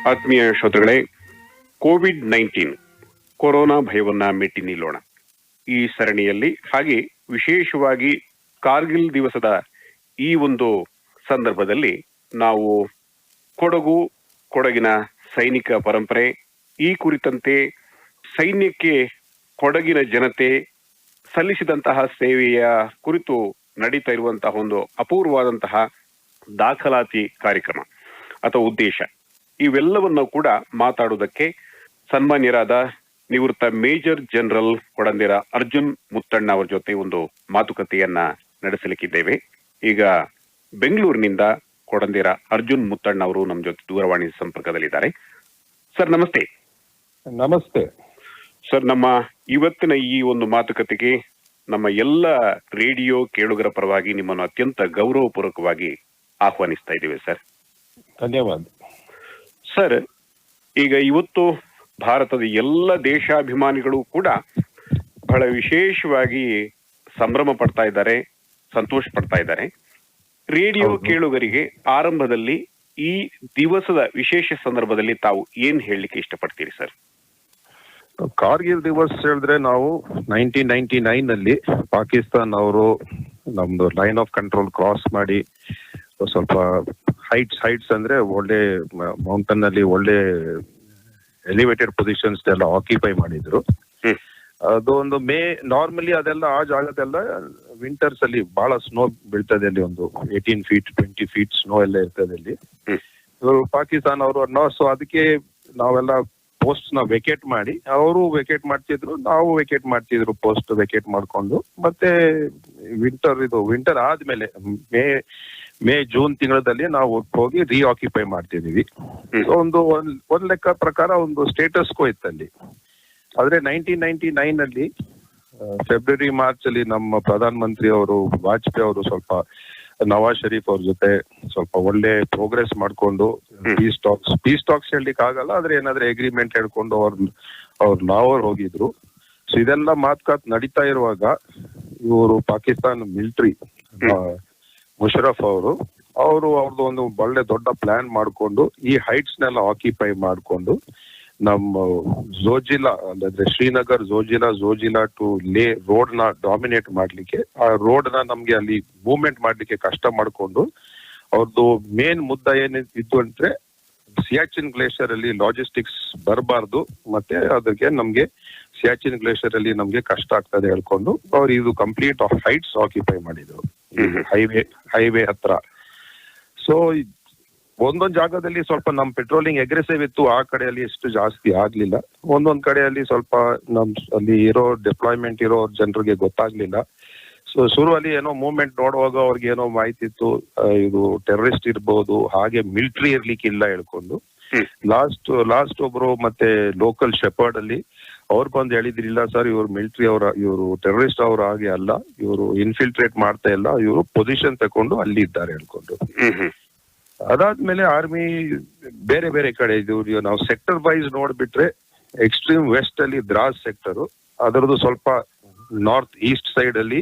ಆತ್ಮೀಯ ಶ್ರೋತೃಗಳೇ, COVID-19 corona ಭಯವನ್ನ ಮೆಟ್ಟಿ ನಿಲ್ಲೋಣ ಈ ಸರಣಿಯಲ್ಲಿ. ಹಾಗೆ ವಿಶೇಷವಾಗಿ ಕಾರ್ಗಿಲ್ ದಿವಸದ ಈ ಒಂದು ಸಂದರ್ಭದಲ್ಲಿ ನಾವು ಕೊಡಗಿನ ಸೈನಿಕ ಪರಂಪರೆ, ಈ ಕುರಿತಂತೆ ಸೈನ್ಯಕ್ಕೆ ಕೊಡಗಿನ ಜನತೆ ಸಲ್ಲಿಸಿದಂತಹ ಸೇವೆಯ ಕುರಿತು ನಡೀತಾ ಇರುವಂತಹ ಒಂದು ಅಪೂರ್ವವಾದಂತಹ ದಾಖಲಾತಿ ಕಾರ್ಯಕ್ರಮ ಅಥವಾ ಉದ್ದೇಶ, ಇವೆಲ್ಲವನ್ನು ಕೂಡ ಮಾತಾಡುವುದಕ್ಕೆ ಸನ್ಮಾನ್ಯರಾದ ನಿವೃತ್ತ ಮೇಜರ್ ಜನರಲ್ ಕೊಡಂದೆರ ಅರ್ಜುನ್ ಮುತ್ತಣ್ಣ ಅವರ ಜೊತೆ ಒಂದು ಮಾತುಕತೆಯನ್ನ ನಡೆಸಲಿಕ್ಕಿದ್ದೇವೆ. ಈಗ ಬೆಂಗಳೂರಿನಿಂದ ಕೊಡಂದೆರ ಅರ್ಜುನ್ ಮುತ್ತಣ್ಣ ಅವರು ನಮ್ಮ ಜೊತೆ ದೂರವಾಣಿ ಸಂಪರ್ಕದಲ್ಲಿದ್ದಾರೆ. ಸರ್ ನಮಸ್ತೆ. ನಮಸ್ತೆ ಸರ್, ನಮ್ಮ ಇವತ್ತಿನ ಈ ಒಂದು ಮಾತುಕತೆಗೆ ನಮ್ಮ ಎಲ್ಲ ರೇಡಿಯೋ ಕೇಳುಗರ ಪರವಾಗಿ ನಿಮ್ಮನ್ನು ಅತ್ಯಂತ ಗೌರವಪೂರ್ವಕವಾಗಿ ಆಹ್ವಾನಿಸ್ತಾ ಇದ್ದೇವೆ ಸರ್. ಧನ್ಯವಾದ ಸರ್. ಈಗ ಇವತ್ತು ಭಾರತದ ಎಲ್ಲ ದೇಶಾಭಿಮಾನಿಗಳು ಕೂಡ ಬಹಳ ವಿಶೇಷವಾಗಿ ಸಂಭ್ರಮ ಪಡ್ತಾ ಇದ್ದಾರೆ, ಸಂತೋಷ ಪಡ್ತಾ ಇದ್ದಾರೆ. ರೇಡಿಯೋ ಕೇಳುಗರಿಗೆ ಆರಂಭದಲ್ಲಿ ಈ ದಿವಸದ ವಿಶೇಷ ಸಂದರ್ಭದಲ್ಲಿ ತಾವು ಏನ್ ಹೇಳಲಿಕ್ಕೆ ಇಷ್ಟಪಡ್ತೀರಿ ಸರ್? ಕಾರ್ಗಿಲ್ ದಿವಸ್ ಹೇಳಿದ್ರೆ ನಾವು 1999 ನಲ್ಲಿ ಪಾಕಿಸ್ತಾನ್ ಅವರು ನಮ್ದು ಲೈನ್ ಆಫ್ ಕಂಟ್ರೋಲ್ ಕ್ರಾಸ್ ಮಾಡಿ ಸ್ವಲ್ಪ ಹೈಟ್ಸ್ ಅಂದ್ರೆ ಒಳ್ಳೆ ಮೌಂಟನ್ ಅಲ್ಲಿ ಒಳ್ಳೆ ಎಲಿವೇಟೆಡ್ ಪೊಸಿಷನ್ಸ್ ಎಲ್ಲ ಆಕ್ಯುಪೈ ಮಾಡಿದ್ರು. ಅದು ಒಂದು ನಾರ್ಮಲಿ ಅದೆಲ್ಲ ಆ ಜಾಗದೆಲ್ಲ ವಿಂಟರ್ಸ್ ಅಲ್ಲಿ ಬಹಳ ಸ್ನೋ ಬೀಳ್ತದೆ, ಅಲ್ಲಿ ಒಂದು 18 ಫೀಟ್ 20 ಫೀಟ್ ಸ್ನೋ ಎಲ್ಲ ಇರ್ತದೆ ಅಲ್ಲಿ. ಇವರು ಪಾಕಿಸ್ತಾನ್ ಅವರು, ಸೊ ಅದಕ್ಕೆ ನಾವೆಲ್ಲ ಪೋಸ್ಟ್ ನ ವೆಕೇಟ್ ಮಾಡಿ, ಅವರು ವೆಕೇಟ್ ಮಾಡ್ತಿದ್ರು, ನಾವು ವೆಕೇಟ್ ಮಾಡ್ತಿದ್ರು, ಪೋಸ್ಟ್ ವೆಕೇಟ್ ಮಾಡ್ಕೊಂಡು. ಮತ್ತೆ ವಿಂಟರ್ ಆದ್ಮೇಲೆ ಮೇ ಜೂನ್ ತಿಂಗಳಲ್ಲಿ ನಾವು ಹೋಗಿ ರೀಆಕ್ಯುಪೈ ಮಾಡ್ತಿದೀವಿ. ಒಂದ್ ಲೆಕ್ಕ ಪ್ರಕಾರ ಒಂದು ಸ್ಟೇಟಸ್ ಕೋ ಇತ್ತಲ್ಲಿ. ಆದ್ರೆ 1999 ಅಲ್ಲಿ ಫೆಬ್ರವರಿ ಮಾರ್ಚ್ ಅಲ್ಲಿ ನಮ್ಮ ಪ್ರಧಾನ ಮಂತ್ರಿ ಅವರು ವಾಜಪೇಯಿ ಅವರು ಸ್ವಲ್ಪ ನವಾಜ್ ಶರೀಫ್ ಅವ್ರ ಜೊತೆ ಸ್ವಲ್ಪ ಒಳ್ಳೆ ಪ್ರೋಗ್ರೆಸ್ ಮಾಡ್ಕೊಂಡು ಪೀಸ್ ಟಾಕ್ಸ್ ಹೇಳಲಿಕ್ಕೆ ಆಗಲ್ಲ, ಆದ್ರೆ ಏನಾದ್ರೆ ಅಗ್ರಿಮೆಂಟ್ ಹೇಳ್ಕೊಂಡು ಅವ್ರು ಲಾಹೋರ್ ಹೋಗಿದ್ರು. ಸೊ ಇದೆಲ್ಲ ಮಾತುಕತೆ ನಡೀತಾ ಇರುವಾಗ ಇವರು ಪಾಕಿಸ್ತಾನ ಮಿಲಿಟರಿ ಮುಷರಫ್ ಅವ್ರದ್ದು ಒಂದು ಒಳ್ಳೆ ದೊಡ್ಡ ಪ್ಲಾನ್ ಮಾಡ್ಕೊಂಡು ಈ ಹೈಟ್ಸ್ ನೆಲ್ಲ ಆಕ್ಯುಪೈ ಮಾಡ್ಕೊಂಡು ನಮ್ಮ ಝೋಜಿಲಾ ಅಂದ್ರೆ ಶ್ರೀನಗರ್ ಝೋಜಿಲಾ ಟು ಲೇ ರೋಡ್ ನ ಡಾಮಿನೇಟ್ ಮಾಡ್ಲಿಕ್ಕೆ, ಆ ರೋಡ್ ನ ನಮ್ಗೆ ಅಲ್ಲಿ ಮೂವ್ಮೆಂಟ್ ಮಾಡ್ಲಿಕ್ಕೆ ಕಷ್ಟ ಮಾಡ್ಕೊಂಡು ಅವ್ರದ್ದು ಮೇನ್ ಮುದ್ದ ಏನಿತ್ತು ಅಂದ್ರೆ ಸಿಯಾಚಿನ್ ಗ್ಲೇಷಿಯರ್ ಅಲ್ಲಿ ಲಾಜಿಸ್ಟಿಕ್ಸ್ ಬರಬಾರ್ದು, ಮತ್ತೆ ಅದಕ್ಕೆ ನಮ್ಗೆ ಸಿಯಾಚಿನ್ ಗ್ಲೇಷಿಯರ್ ಅಲ್ಲಿ ನಮ್ಗೆ ಕಷ್ಟ ಆಗ್ತದೆ ಹೇಳ್ಕೊಂಡು ಅವ್ರು ಇದು ಕಂಪ್ಲೀಟ್ ಹೈಟ್ಸ್ ಆಕ್ಯುಪೈ ಮಾಡಿದ್ರು ಹೈವೇ ಹತ್ರ. ಸೊ ಒಂದೊಂದ್ ಜಾಗದಲ್ಲಿ ಸ್ವಲ್ಪ ನಮ್ ಪೆಟ್ರೋಲಿಂಗ್ ಅಗ್ರೆಸಿವ್ ಇತ್ತು, ಆ ಕಡೆಯಲ್ಲಿ ಎಷ್ಟು ಜಾಸ್ತಿ ಆಗ್ಲಿಲ್ಲ. ಒಂದೊಂದ್ ಕಡೆಯಲ್ಲಿ ಸ್ವಲ್ಪ ಅಲ್ಲಿ ಇರೋ ಡಿಪ್ಲಾಯ್ಮೆಂಟ್ ಇರೋ ಜನರಿಗೆ ಗೊತ್ತಾಗ್ಲಿಲ್ಲ. ಸೊ ಶುರುವಲ್ಲಿ ಏನೋ ಮೂವ್ಮೆಂಟ್ ನೋಡುವಾಗ ಅವ್ರಿಗೆ ಏನೋ ಮಾಹಿತಿ ಇತ್ತು, ಇದು ಟೆರರಿಸ್ಟ್ ಇರ್ಬೋದು, ಹಾಗೆ ಮಿಲಿಟರಿ ಇರ್ಲಿಕ್ಕಿಲ್ಲ ಹೇಳ್ಕೊಂಡು. ಲಾಸ್ಟ್ ಒಬ್ರು ಮತ್ತೆ ಲೋಕಲ್ ಶೆಪರ್ಡ್ ಅಲ್ಲಿ ಅವ್ರು ಬಂದು ಹೇಳಿದ್ರಿಲ್ಲ ಸರ್, ಇವ್ರು ಮಿಲಿಟರಿ ಇವರು ಟೆರರಿಸ್ಟ್ ಅವ್ರ ಹಾಗೆ ಅಲ್ಲ, ಇವರು ಇನ್ಫಿಲ್ಟ್ರೇಟ್ ಮಾಡ್ತಾ ಇಲ್ಲ, ಇವರು ಪೊಸಿಷನ್ ತಕೊಂಡು ಅಲ್ಲಿ ಇದ್ದಾರೆ ಹೇಳ್ಕೊಂಡು. ಅದಾದ್ಮೇಲೆ ಆರ್ಮಿ ಬೇರೆ ಬೇರೆ ಕಡೆ ಇದು ನಾವು ಸೆಕ್ಟರ್ ವೈಸ್ ನೋಡ್ಬಿಟ್ರೆ ಎಕ್ಸ್ಟ್ರೀಮ್ ವೆಸ್ಟ್ ಅಲ್ಲಿ ದ್ರಾಸ್ ಸೆಕ್ಟರ್, ಅದರದ್ದು ಸ್ವಲ್ಪ ನಾರ್ತ್ ಈಸ್ಟ್ ಸೈಡ್ ಅಲ್ಲಿ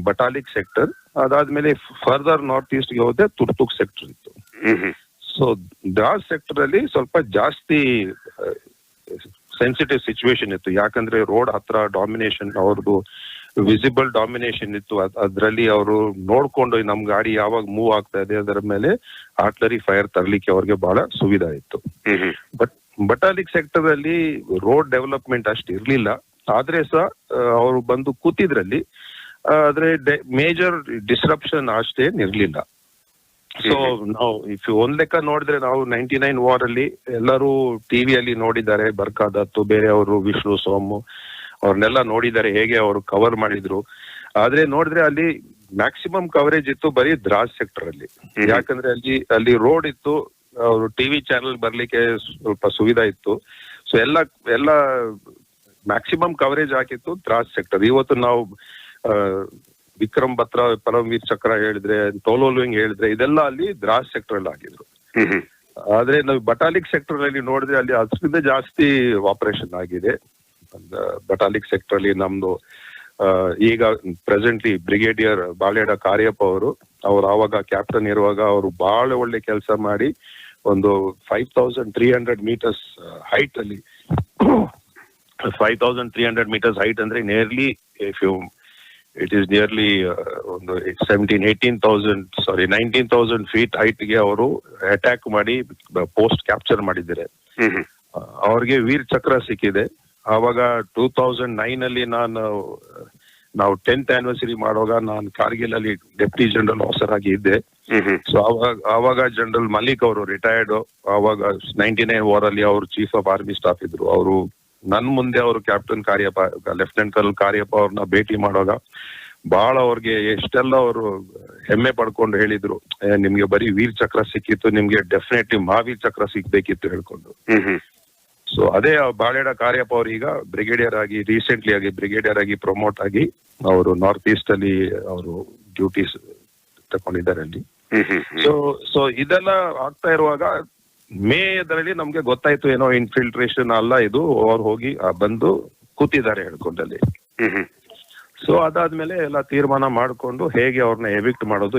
ಬಟಾಲಿಕ್ ಸೆಕ್ಟರ್, ಅದಾದ್ಮೇಲೆ ಫರ್ದರ್ ನಾರ್ತ್ ಈಸ್ಟ್ ಗೆ ಹೋದ್ರೆ ತುರ್ತುಕ್ ಸೆಕ್ಟರ್ ಇತ್ತು. ಸೊ ದ್ರಾಸ್ ಸೆಕ್ಟರ್ ಅಲ್ಲಿ ಸ್ವಲ್ಪ ಜಾಸ್ತಿ ಸೆನ್ಸಿಟಿವ್ ಸಿಚುವೇಶನ್ ಇತ್ತು, ಯಾಕಂದ್ರೆ ರೋಡ್ ಹತ್ರ ಡಾಮಿನೇಷನ್ ಅವ್ರದ್ದು ವಿಸಿಬಲ್ ಡಾಮಿನೇಷನ್ ಇತ್ತು. ಅದ್ರಲ್ಲಿ ಅವರು ನೋಡ್ಕೊಂಡು ನಮ್ ಗಾಡಿ ಯಾವಾಗ ಮೂವ್ ಆಗ್ತಾ ಇದೆ ಅದರ ಮೇಲೆ ಆರ್ಟಿಲರಿ ಫೈರ್ ತರ್ಲಿಕ್ಕೆ ಅವ್ರಿಗೆ ಬಹಳ ಸುವಿಧಾ ಇತ್ತು. ಬಟ್ ಬಟಾಲಿಕ್ ಸೆಕ್ಟರ್ ಅಲ್ಲಿ ರೋಡ್ ಡೆವಲಪ್ಮೆಂಟ್ ಅಷ್ಟು ಇರ್ಲಿಲ್ಲ, ಆದ್ರೆ ಸಹ ಅವರು ಬಂದು ಕೂತಿದ್ರಲ್ಲಿ, ಆದ್ರೆ ಮೇಜರ್ ಡಿಸ್ರಪ್ಷನ್ ಅಷ್ಟೇನ್ ಇರ್ಲಿಲ್ಲ. ಸೊ ನಾವು ಒಂದ್ ಲೆಕ್ಕ ನೋಡಿದ್ರೆ ನಾವು 99 ವಾರ್ ಅಲ್ಲಿ ಎಲ್ಲರೂ ಟಿವಿಯಲ್ಲಿ ನೋಡಿದ್ದಾರೆ, ಬರ್ಕಾದತ್ತು, ಬೇರೆಯವರು ವಿಷ್ಣು ಸೋಮು ಅವ್ರನ್ನೆಲ್ಲ ನೋಡಿದ್ದಾರೆ ಹೇಗೆ ಅವರು ಕವರ್ ಮಾಡಿದ್ರು. ಆದ್ರೆ ನೋಡಿದ್ರೆ ಅಲ್ಲಿ ಮ್ಯಾಕ್ಸಿಮಮ್ ಕವರೇಜ್ ಇತ್ತು ಬರೀ ದ್ರಾಸ್ ಸೆಕ್ಟರ್ ಅಲ್ಲಿ, ಯಾಕಂದ್ರೆ ಅಲ್ಲಿ ರೋಡ್ ಇತ್ತು, ಅವರು ಟಿವಿ ಚಾನೆಲ್ ಬರ್ಲಿಕ್ಕೆ ಸ್ವಲ್ಪ ಸುವಿಧಾ ಇತ್ತು. ಸೊ ಎಲ್ಲ ಮ್ಯಾಕ್ಸಿಮಮ್ ಕವರೇಜ್ ಹಾಕಿತ್ತು ದ್ರಾಸ್ ಸೆಕ್ಟರ್. ಇವತ್ತು ನಾವು ವಿಕ್ರಮ್ ಬತ್ರ, ಪರಮವೀರ್ ಚಕ್ರ ಹೇಳಿದ್ರೆ, ಟೋಲೋಲುವಿಂಗ್ ಹೇಳಿದ್ರೆ, ಇದೆಲ್ಲ ಅಲ್ಲಿ ದ್ರಾಸ್ ಸೆಕ್ಟರ್ ಅಲ್ಲಿ ಆಗಿದ್ರು. ಆದ್ರೆ ನಾವು ಬಟಾಲಿಕ್ ಸೆಕ್ಟರ್ ಅಲ್ಲಿ ನೋಡಿದ್ರೆ ಅಲ್ಲಿ ಅದರಿಂದ ಜಾಸ್ತಿ ಆಪರೇಷನ್ ಆಗಿದೆ. ಬಟಾಲಿಕ್ ಸೆಕ್ಟರ್ ಅಲ್ಲಿ ನಮ್ದು ಈಗ ಪ್ರೆಸೆಂಟ್ಲಿ ಬ್ರಿಗೇಡಿಯರ್ ಬಾಳೇಡ ಕಾರ್ಯಪ್ಪ ಅವರು ಆವಾಗ ಕ್ಯಾಪ್ಟನ್ ಇರುವಾಗ ಅವರು ಬಹಳ ಒಳ್ಳೆ ಕೆಲಸ ಮಾಡಿ ಒಂದು 5300 ಮೀಟರ್ಸ್ ಹೈಟ್ ಅಲ್ಲಿ 5300 ಮೀಟರ್ಸ್ ಹೈಟ್ ಅಂದ್ರೆ ನಿಯರ್ಲಿ ಇಟ್ ಈಸ್ ನಿಯರ್ಲಿ ಒಂದು 19,000 ಫೀಟ್ ಹೈಟ್ ಗೆ ಅವರು ಅಟ್ಯಾಕ್ ಮಾಡಿ ಪೋಸ್ಟ್ ಕ್ಯಾಪ್ಚರ್ ಮಾಡಿದ್ದಾರೆ. ಅವ್ರಿಗೆ ವೀರ್ ಚಕ್ರ ಸಿಕ್ಕಿದೆ. ಆವಾಗ 2009 ಅಲ್ಲಿ ನಾವು 10th ಆನಿವರ್ಸರಿ ಮಾಡುವಾಗ ನಾನು ಕಾರ್ಗಿಲ್ ಅಲ್ಲಿ ಡೆಪ್ಟಿ ಜನರಲ್ ಆಫೀಸರ್ ಆಗಿ ಇದ್ದೆ. ಸೊ ಆವಾಗ ಜನರಲ್ ಮಲಿಕ್ ಅವರು ರಿಟೈರ್ಡ್. ಆವಾಗ 99 ವಾರ್ ಅಲ್ಲಿ ಅವರು ಚೀಫ್ ಆಫ್ ಆರ್ಮಿ ಸ್ಟಾಫ್ ಇದ್ರು. ಅವರು ನನ್ ಮುಂದೆ ಅವರು captain Cariappa, lieutenant colonel Cariappa ಅವ್ರನ್ನ ಭೇಟಿ ಮಾಡುವಾಗ ಬಹಳ ಅವ್ರಿಗೆ ಎಷ್ಟೆಲ್ಲ ಅವರು ಹೆಮ್ಮೆ ಪಡ್ಕೊಂಡು ಹೇಳಿದ್ರು, ನಿಮ್ಗೆ ಬರೀ ವೀರ್ ಚಕ್ರ ಸಿಕ್ಕಿತ್ತು, ನಿಮ್ಗೆ ಡೆಫಿನೆಟ್ಲಿ ಮಹಾವೀರ್ ಚಕ್ರ ಸಿಗ್ಬೇಕಿತ್ತು ಹೇಳ್ಕೊಂಡು. ಸೊ ಅದೇ ಬಾಳೆಡ ಕಾರ್ಯಪ್ಪ ಅವ್ರು ಈಗ ರೀಸೆಂಟ್ಲಿ ಆಗಿ ಬ್ರಿಗೇಡಿಯರ್ ಆಗಿ ಪ್ರಮೋಟ್ ಆಗಿ ಅವರು ನಾರ್ತ್ ಈಸ್ಟ್ ಅಲ್ಲಿ ಅವರು ಡ್ಯೂಟೀಸ್ ತಗೊಂಡಿದ್ದಾರೆ ಅಲ್ಲಿ. ಸೊ ಇದೆಲ್ಲ ಆಗ್ತಾ ಇರುವಾಗ ಮೇದಲ್ಲಿ ನಮ್ಗೆ ಗೊತ್ತಾಯ್ತು ಏನೋ ಇನ್ಫಿಲ್ಟ್ರೇಷನ್ ಅಲ್ಲ ಇದು, ಅವ್ರು ಹೋಗಿ ಬಂದು ಕೂತಿದ್ದಾರೆ ಹೇಳ್ಕೊಂಡಲ್ಲಿ. ಸೊ ಅದಾದ್ಮೇಲೆ ಎಲ್ಲ ತೀರ್ಮಾನ ಮಾಡ್ಕೊಂಡು ಹೇಗೆ ಅವ್ರನ್ನ ಎವಿಕ್ಟ್ ಮಾಡೋದು,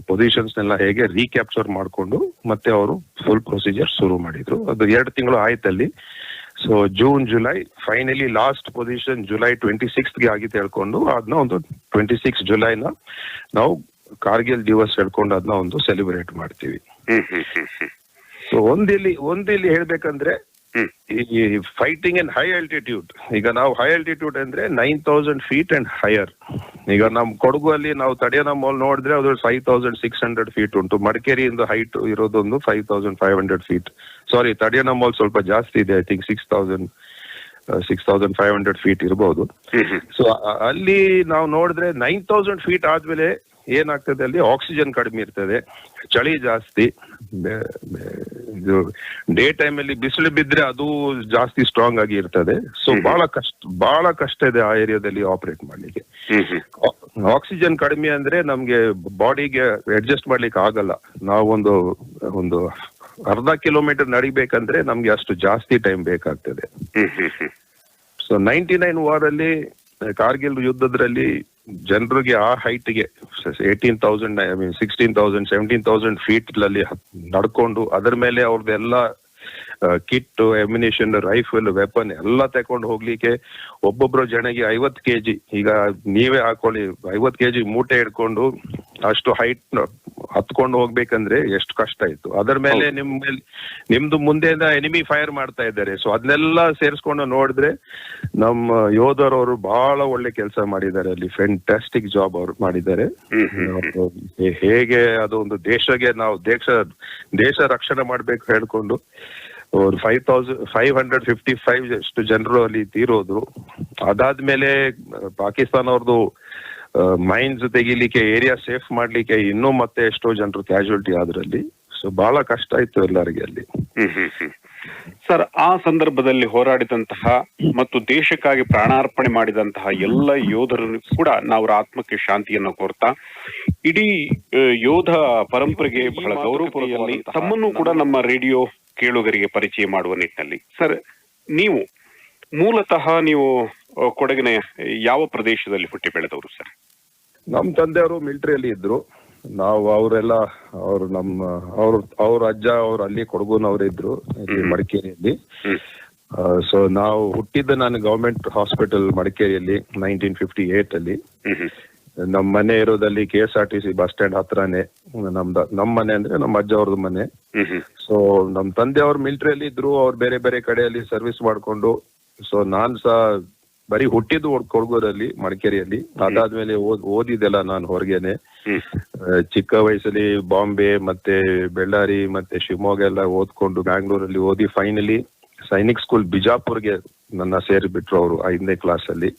ಪೊಸಿಷನ್ಸ್ ನೆಲ್ಲ ಹೇಗೆ ರೀಕ್ಯಾಪ್ಚರ್ ಮಾಡ್ಕೊಂಡು ಮತ್ತೆ ಅವರು ಫುಲ್ ಪ್ರೊಸೀಜರ್ ಶುರು ಮಾಡಿದ್ರು. ಅದು 2 ತಿಂಗಳು ಆಯ್ತಲ್ಲಿ. So June July finally last position July 26th ಆಗಿತ್ತು ಹೇಳ್ಕೊಂಡು ಅದನ್ನ ಒಂದು 26 ಜುಲೈನ ನಾವು ಕಾರ್ಗಿಲ್ ದಿವಸ್ ಹೇಳ್ಕೊಂಡು ಅದನ್ನ ಒಂದು ಸೆಲೆಬ್ರೇಟ್ ಮಾಡ್ತೀವಿ. ಸೊ ಒಂದಿಲ್ಲಿ ಹೇಳ್ಬೇಕಂದ್ರೆ ಈ ಫೈಟಿಂಗ್ ಇನ್ ಹೈ ಆಲ್ಟಿಟ್ಯೂಡ್, ಈಗ ನಾವು ಹೈ ಆಲ್ಟಿಟ್ಯೂಡ್ ಅಂದ್ರೆ 9,000 ಫೀಟ್ ಅಂಡ್ ಹೈಯರ್. ಈಗ ನಮ್ ಕೊಡಗು ಅಲ್ಲಿ ನಾವು ತಡಿಯನ ಮಾಲ್ ನೋಡಿದ್ರೆ ಅದು 5,600 ಫೀಟ್ ಉಂಟು. ಮಡಿಕೇರಿಯಿಂದ ಹೈಟ್ ಇರೋದೊಂದು 5,500 ಫೀಟ್. ಸಾರಿ, ತಡಿಯನ ಮಾಲ್ ಸ್ವಲ್ಪ ಜಾಸ್ತಿ ಇದೆ, ಐ ಥಿಂಕ್ 6,500 ಫೀಟ್ ಇರಬಹುದು. ಸೊ ಅಲ್ಲಿ ನಾವು ನೋಡಿದ್ರೆ 9,000 ಫೀಟ್ ಆದ್ಮೇಲೆ ಏನಾಗ್ತದೆ, ಅಲ್ಲಿ ಆಕ್ಸಿಜನ್ ಕಡಿಮೆ ಇರ್ತದೆ, ಚಳಿ ಜಾಸ್ತಿ, ಇದು ಡೇ ಟೈಮ್ ಅಲ್ಲಿ ಬಿಸಿಲು ಬಿದ್ರೆ ಅದು ಜಾಸ್ತಿ ಸ್ಟ್ರಾಂಗ್ ಆಗಿ ಇರ್ತದೆ. ಸೊ ಬಹಳ ಕಷ್ಟ ಇದೆ ಆ ಏರಿಯಾದಲ್ಲಿ ಆಪರೇಟ್ ಮಾಡ್ಲಿಕ್ಕೆ. ಆಕ್ಸಿಜನ್ ಕಡಿಮೆ ಅಂದ್ರೆ ನಮ್ಗೆ ಬಾಡಿಗೆ ಅಡ್ಜಸ್ಟ್ ಮಾಡ್ಲಿಕ್ಕೆ ಆಗಲ್ಲ. ನಾವು ಒಂದು ಅರ್ಧ ಕಿಲೋಮೀಟರ್ ನಡಿಬೇಕಂದ್ರೆ ನಮ್ಗೆ ಅಷ್ಟು ಜಾಸ್ತಿ ಟೈಮ್ ಬೇಕಾಗ್ತದೆ. ಸೊ 99 ವಾರ್ ಅಲ್ಲಿ ಕಾರ್ಗಿಲ್ ಯುದ್ಧದಲ್ಲಿ ಜನರಿಗೆ ಆ ಹೈಟ್ಗೆ 18,000 16,000 17,000 ಫೀಟ್ ಅಲ್ಲಿ ನಡ್ಕೊಂಡು ಅದರ ಮೇಲೆ ಅವ್ರದ್ದೆಲ್ಲ ಕಿಟ್, ಎಮ್ಯುನಿಷನ್, ರೈಫಲ್, ವೆಪನ್ ಎಲ್ಲ ತಕೊಂಡು ಹೋಗ್ಲಿಕ್ಕೆ ಒಬ್ಬೊಬ್ರು ಜನಗೆ 50 kg, ಈಗ ನೀವೇ ಹಾಕೊಳ್ಳಿ 50 kg ಮೂಟೆ ಹಿಡ್ಕೊಂಡು ಅಷ್ಟು ಹೈಟ್ ಹತ್ಕೊಂಡು ಹೋಗ್ಬೇಕಂದ್ರೆ ಎಷ್ಟು ಕಷ್ಟ ಇತ್ತು. ಅದರ ಮೇಲೆ ನಿಮ್ದು ಮುಂದೆಯಿಂದ ಎನಿಮಿ ಫೈರ್ ಮಾಡ್ತಾ ಇದ್ದಾರೆ. ಸೊ ಅದನ್ನೆಲ್ಲ ಸೇರಿಸ್ಕೊಂಡು ನೋಡಿದ್ರೆ ನಮ್ಮ ಯೋಧರವರು ಬಹಳ ಒಳ್ಳೆ ಕೆಲಸ ಮಾಡಿದ್ದಾರೆ ಅಲ್ಲಿ, ಫ್ಯಾಂಟಾಸ್ಟಿಕ್ ಜಾಬ್ ಅವ್ರು ಮಾಡಿದ್ದಾರೆ. ಹೇಗೆ ಅದು ಒಂದು ದೇಶಗೆ ನಾವು ದೇಶ ರಕ್ಷಣೆ ಮಾಡ್ಬೇಕು ಹೇಳ್ಕೊಂಡು 5,555 ಅಷ್ಟು ಜನರು ಅಲ್ಲಿ ತೀರೋದ್ರು. ಅದಾದ್ಮೇಲೆ ಪಾಕಿಸ್ತಾನ ಅವ್ರದ್ದು ಮೈನ್ಸ್ ತೆಗಿಲಿಕ್ಕೆ, ಏರಿಯಾ ಸೇಫ್ ಮಾಡ್ಲಿಕ್ಕೆ ಇನ್ನೂ ಮತ್ತೆ ಎಷ್ಟೋ ಜನರು ಕ್ಯಾಶುಯಾಲಿಟಿ ಆದ್ರಲ್ಲಿ. ಸೊ ಬಹಳ ಕಷ್ಟ ಇತ್ತು ಎಲ್ಲರಿಗೆ ಅಲ್ಲಿ. ಸರ್, ಆ ಸಂದರ್ಭದಲ್ಲಿ ಹೋರಾಡಿದಂತಹ ಮತ್ತು ದೇಶಕ್ಕಾಗಿ ಪ್ರಾಣಾರ್ಪಣೆ ಮಾಡಿದಂತಹ ಎಲ್ಲ ಯೋಧರು ಕೂಡ ನಾವು ಆತ್ಮಕ್ಕೆ ಶಾಂತಿಯನ್ನು ಕೋರ್ತಾ ಇಡೀ ಯೋಧ ಪರಂಪರೆಗೆ ಬಹಳ ಗೌರವಪೂರ್ವಕವಾಗಿ ತಮ್ಮನ್ನು ಕೂಡ ನಮ್ಮ ರೇಡಿಯೋ ಕೇಳುಗರಿಗೆ ಪರಿಚಯ ಮಾಡುವ ನಿಟ್ಟಿನಲ್ಲಿ ಸರ್, ನೀವು ಮೂಲತಃ ಕೊಡಗಿನ ಯಾವ ಪ್ರದೇಶದಲ್ಲಿ ಹುಟ್ಟಿ ಬೆಳೆದವರು ಸರ್? ನಮ್ ತಂದೆಯವರು ಮಿಲಿಟರಿಯಲ್ಲಿ ಇದ್ರು. ನಾವು ಅವ್ರ ಅಜ್ಜ ಅವ್ರು ಅಲ್ಲಿ ಕೊಡಗುನವ್ರು ಇದ್ರು ಮಡಿಕೇರಿಯಲ್ಲಿ. ಸೊ ನಾವು ಹುಟ್ಟಿದ್ದ ನಾನು ಗವರ್ಮೆಂಟ್ ಹಾಸ್ಪಿಟಲ್ ಮಡಿಕೇರಿಯಲ್ಲಿ 1958 ಅಲ್ಲಿ. ನಮ್ ಮನೆ ಇರೋದಲ್ಲಿ KSRTC ಬಸ್ ಸ್ಟ್ಯಾಂಡ್ ಹತ್ರನೇ ನಮ್ ಮನೆ ಅಂದ್ರೆ ನಮ್ಮ ಅಜ್ಜ ಅವ್ರದ್ದು ಮನೆ. ಸೊ ನಮ್ ತಂದೆ ಅವ್ರು ಮಿಲಿಟರಿಯಲ್ಲಿ ಇದ್ರು, ಅವ್ರು ಬೇರೆ ಬೇರೆ ಕಡೆಯಲ್ಲಿ ಸರ್ವಿಸ್ ಮಾಡ್ಕೊಂಡು. ಸೊ ನಾನ್ ಸಹ ಬರೀ ಹುಟ್ಟಿದ್ದು ಕೊಡಗೂರಲ್ಲಿ ಮಡಿಕೇರಿಯಲ್ಲಿ. ಅದಾದ್ಮೇಲೆ ಓದಿದೆಲ್ಲ ನಾನು ಹೊರಗೇನೆ. ಚಿಕ್ಕ ವಯಸ್ಸಲ್ಲಿ ಬಾಂಬೆ ಮತ್ತೆ ಬೆಳ್ಳಾರಿ ಮತ್ತೆ ಶಿವಮೊಗ್ಗ ಎಲ್ಲ ಓದ್ಕೊಂಡು ಬ್ಯಾಂಗ್ಳೂರಲ್ಲಿ ಓದಿ ಫೈನಲಿ ಸೈನಿಕ್ ಸ್ಕೂಲ್ ಬಿಜಾಪುರ್ಗೆ ನನ್ನ ಸೇರಿಬಿಟ್ರು ಅವರು 5ನೇ ಕ್ಲಾಸ್ ಅಲ್ಲಿ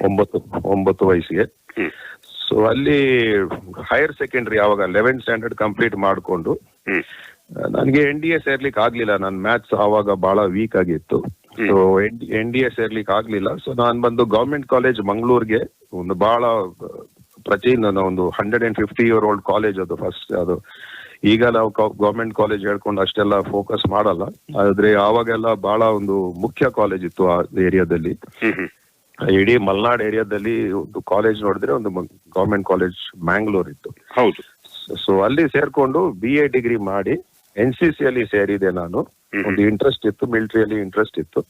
9 ವಯಸ್ಸಿಗೆ. ಸೊ ಅಲ್ಲಿ ಹೈಯರ್ ಸೆಕೆಂಡರಿ ಆವಾಗ 11th ಸ್ಟ್ಯಾಂಡರ್ಡ್ ಕಂಪ್ಲೀಟ್ ಮಾಡ್ಕೊಂಡು ನನ್ಗೆ NDA ಸೇರ್ಲಿಕ್ಕೆ ಆಗ್ಲಿಲ್ಲ. ನನ್ ಮ್ಯಾಥ್ಸ್ ಆವಾಗ ಬಹಳ ವೀಕ್ ಆಗಿತ್ತು. ಸೊ NDA ಸೇರ್ಲಿಕ್ಕೆ ಆಗ್ಲಿಲ್ಲ. ಸೊ ನಾನ್ ಬಂದು ಗವರ್ಮೆಂಟ್ ಕಾಲೇಜ್ ಮಂಗಳೂರ್ಗೆ, ಒಂದು ಬಹಳ ಪ್ರಾಚೀನ ಒಂದು 150 year old ಕಾಲೇಜ್ ಅದು. ಫಸ್ಟ್ ಅದು ಈಗ ನಾವು ಗವರ್ಮೆಂಟ್ ಕಾಲೇಜ್ ಹೇಳ್ಕೊಂಡು ಅಷ್ಟೆಲ್ಲ ಫೋಕಸ್ ಮಾಡಲ್ಲ, ಆದ್ರೆ ಆವಾಗೆಲ್ಲ ಬಹಳ ಒಂದು ಮುಖ್ಯ ಕಾಲೇಜ್ ಇತ್ತು ಆ ಏರಿಯಾದಲ್ಲಿ. ಇಡೀ ಮಲ್ನಾಡ್ ಏರಿಯಾದಲ್ಲಿ ಒಂದು ಕಾಲೇಜ್ ನೋಡಿದ್ರೆ ಒಂದು ಗವರ್ಮೆಂಟ್ ಕಾಲೇಜ್ ಮ್ಯಾಂಗ್ಳೂರ್ ಇತ್ತು. ಹೌದು. ಸೊ ಅಲ್ಲಿ ಸೇರ್ಕೊಂಡು BA ಡಿಗ್ರಿ ಮಾಡಿ NCC ಅಲ್ಲಿ ಸೇರಿದೆ ನಾನು. ಒಂದು ಇಂಟ್ರೆಸ್ಟ್ ಇತ್ತು, ಮಿಲಿಟರಿಯಲ್ಲಿ ಇಂಟ್ರೆಸ್ಟ್ ಇತ್ತು.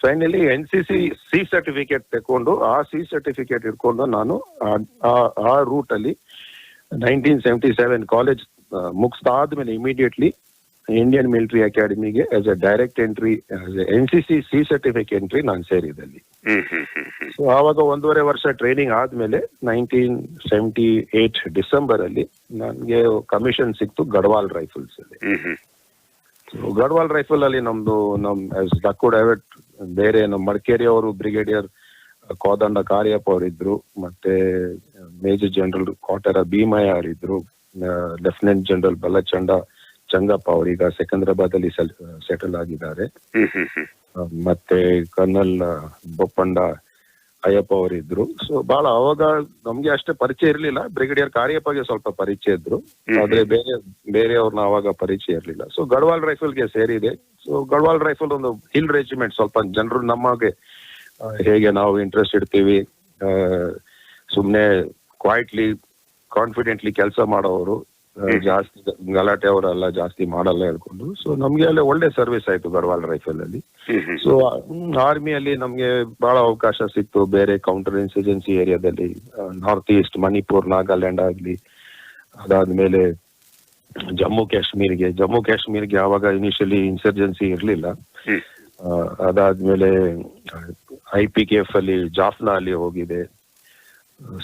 ಫೈನಲಿ NCC C ಸರ್ಟಿಫಿಕೇಟ್ ತಗೊಂಡು ಆ C ಸರ್ಟಿಫಿಕೇಟ್ ಇಟ್ಕೊಂಡು ನಾನು ಆ ರೂಟ್ ಅಲ್ಲಿ 1977 ಕಾಲೇಜ್ ಮುಗಿಸ್ತಾದ್ಮೇಲೆ ಇಮಿಡಿಯೇಟ್ಲಿ ಇಂಡಿಯನ್ ಮಿಲಿಟರಿ ಅಕಾಡೆಮಿಗೆ as a direct entry NCC C certificate entry ನಾನು ಸೇರಿದೆ ಅಲ್ಲಿ. ಸೊ ಆವಾಗ 1.5 ವರ್ಷ ಟ್ರೈನಿಂಗ್ ಆದ್ಮೇಲೆ 1978 ಡಿಸೆಂಬರ್ ಅಲ್ಲಿ ನನಗೆ ಕಮಿಷನ್ ಸಿಕ್ತು ಗಢವಾಲ್ ರೈಫಲ್ಸ್ ಅಲ್ಲಿ. ಸೊ ಗಢವಾಲ್ ರೈಫಲ್ ಅಲ್ಲಿ ನಮ್ ಡಾಕ್ಟರ್ ಡೇವಿಡ್ ಬೇರೆ ನಮ್ಮ ಮಡಿಕೇರಿ ಅವರು ಬ್ರಿಗೇಡಿಯರ್ ಕೋದಂಡ ಕಾರ್ಯಪ್ಪ ಅವರಿದ್ರು, ಮತ್ತೆ ಮೇಜರ್ ಜನರಲ್ ಕೋಟರ ಭೀಮಯ್ಯ ಅವರಿದ್ರು, ಲೆಫ್ಟಿನೆಂಟ್ ಜನರಲ್ ಬಲಚಂಡ ಚಂಗಪ್ಪ ಅವರೀಗ ಸಿಕಂದ್ರಾಬಾದ್ ಅಲ್ಲಿ ಸೆಟಲ್ ಆಗಿದ್ದಾರೆ, ಮತ್ತೆ ಕರ್ನಲ್ ಬೊಪ್ಪಂಡ ಅಯ್ಯಪ್ಪ ಅವರಿದ್ರು. ಸೊ ಬಹಳ ಅವಾಗ ನಮ್ಗೆ ಅಷ್ಟೇ ಪರಿಚಯ ಇರ್ಲಿಲ್ಲ, ಬ್ರಿಗೇಡಿಯರ್ ಕಾರ್ಯಪ್ಪಗೆ ಸ್ವಲ್ಪ ಪರಿಚಯ ಇದ್ರು, ಆದ್ರೆ ಬೇರೆಯವ್ರನ್ನ ಅವಾಗ ಪರಿಚಯ ಇರ್ಲಿಲ್ಲ. ಸೊ ಗಢವಾಲ್ ರೈಫಲ್ಗೆ ಸೇರಿದೆ. ಸೊ ಗಢವಾಲ್ ರೈಫಲ್ ಒಂದು ಹಿಲ್ ರೆಜಿಮೆಂಟ್, ಸ್ವಲ್ಪ ಜನರು ನಮಗೆ ಹೇಗೆ ನಾವು ಇಂಟ್ರೆಸ್ಟ್ ಇಡ್ತೀವಿ, ಸುಮ್ನೆ ಕ್ವೈಟ್ಲಿ ಕಾನ್ಫಿಡೆಂಟ್ಲಿ ಕೆಲಸ ಮಾಡೋರು, ಜಾಸ್ತಿ ಗಲಾಟೆ ಅವರೆಲ್ಲ ಜಾಸ್ತಿ ಮಾಡಲ್ಲ ಹೇಳ್ಕೊಂಡು. ಸೊ ನಮ್ಗೆ ಅಲ್ಲಿ ಒಳ್ಳೆ ಸರ್ವಿಸ್ ಆಯ್ತು ಗಢವಾಲ್ ರೈಫಲ್ ಅಲ್ಲಿ. ಸೊ ಆರ್ಮಿಯಲ್ಲಿ ನಮ್ಗೆ ಬಹಳ ಅವಕಾಶ ಸಿಕ್ತು ಬೇರೆ ಕೌಂಟರ್ ಇನ್ಸರ್ಜೆನ್ಸಿ ಏರಿಯಾದಲ್ಲಿ, ನಾರ್ತ್ ಈಸ್ಟ್ ಮಣಿಪುರ್ ನಾಗಾಲ್ಯಾಂಡ್ ಆಗ್ಲಿ, ಅದಾದ್ಮೇಲೆ ಜಮ್ಮು ಕಾಶ್ಮೀರ್ಗೆ ಆವಾಗ ಇನಿಷಿಯಲಿ ಇನ್ಸರ್ಜೆನ್ಸಿ ಇರ್ಲಿಲ್ಲ. ಅದಾದ್ಮೇಲೆ IPKF ಅಲ್ಲಿ ಜಾಫ್ನಾ ಅಲ್ಲಿ ಹೋಗಿದೆ.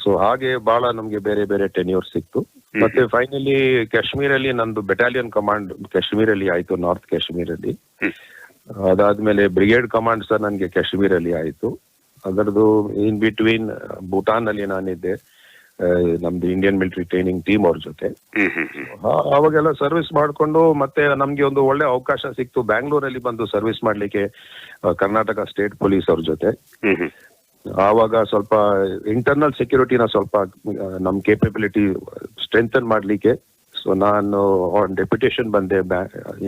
ಸೊ ಹಾಗೆ ಬಹಳ ನಮ್ಗೆ ಬೇರೆ ಬೇರೆ ಟೆನ್ಯೂರ್ ಸಿಕ್ತು. ಮತ್ತೆ ಫೈನಲಿ ಕಾಶ್ಮೀರಲ್ಲಿ ನಂದು ಬೆಟಾಲಿಯನ್ ಕಮಾಂಡ್ ಕಾಶ್ಮೀರಲ್ಲಿ ಆಯ್ತು, ನಾರ್ತ್ ಕಾಶ್ಮೀರಲ್ಲಿ. ಅದಾದ್ಮೇಲೆ ಬ್ರಿಗೇಡ್ ಕಮಾಂಡ್ ಸರ್ ನನ್ಗೆ ಕಾಶ್ಮೀರಲ್ಲಿ ಆಯ್ತು. ಅದರದ್ದು ಇನ್ ಬಿಟ್ವೀನ್ ಭೂಟಾನ್ ಅಲ್ಲಿ ನಾನಿದ್ದೆ, ನಮ್ದು ಇಂಡಿಯನ್ ಮಿಲಿಟರಿ ಟ್ರೈನಿಂಗ್ ಟೀಮ್ ಅವ್ರ ಜೊತೆ. ಅವಾಗೆಲ್ಲ ಸರ್ವಿಸ್ ಮಾಡ್ಕೊಂಡು ಮತ್ತೆ ನಮ್ಗೆ ಒಂದು ಒಳ್ಳೆ ಅವಕಾಶ ಸಿಕ್ತು ಬ್ಯಾಂಗ್ಳೂರಲ್ಲಿ ಬಂದು ಸರ್ವಿಸ್ ಮಾಡ್ಲಿಕ್ಕೆ ಕರ್ನಾಟಕ ಸ್ಟೇಟ್ ಪೊಲೀಸ್ ಅವ್ರ ಜೊತೆ. ಆವಾಗ ಸ್ವಲ್ಪ ಇಂಟರ್ನಲ್ ಸೆಕ್ಯೂರಿಟಿನ ಸ್ವಲ್ಪ ನಮ್ ಕೇಪಬಿಲಿಟಿ ಸ್ಟ್ರೆಂಥನ್ ಮಾಡ್ಲಿಕ್ಕೆ ಸೊ ನಾನು ಡೆಪ್ಯುಟೇಷನ್ ಬಂದೆ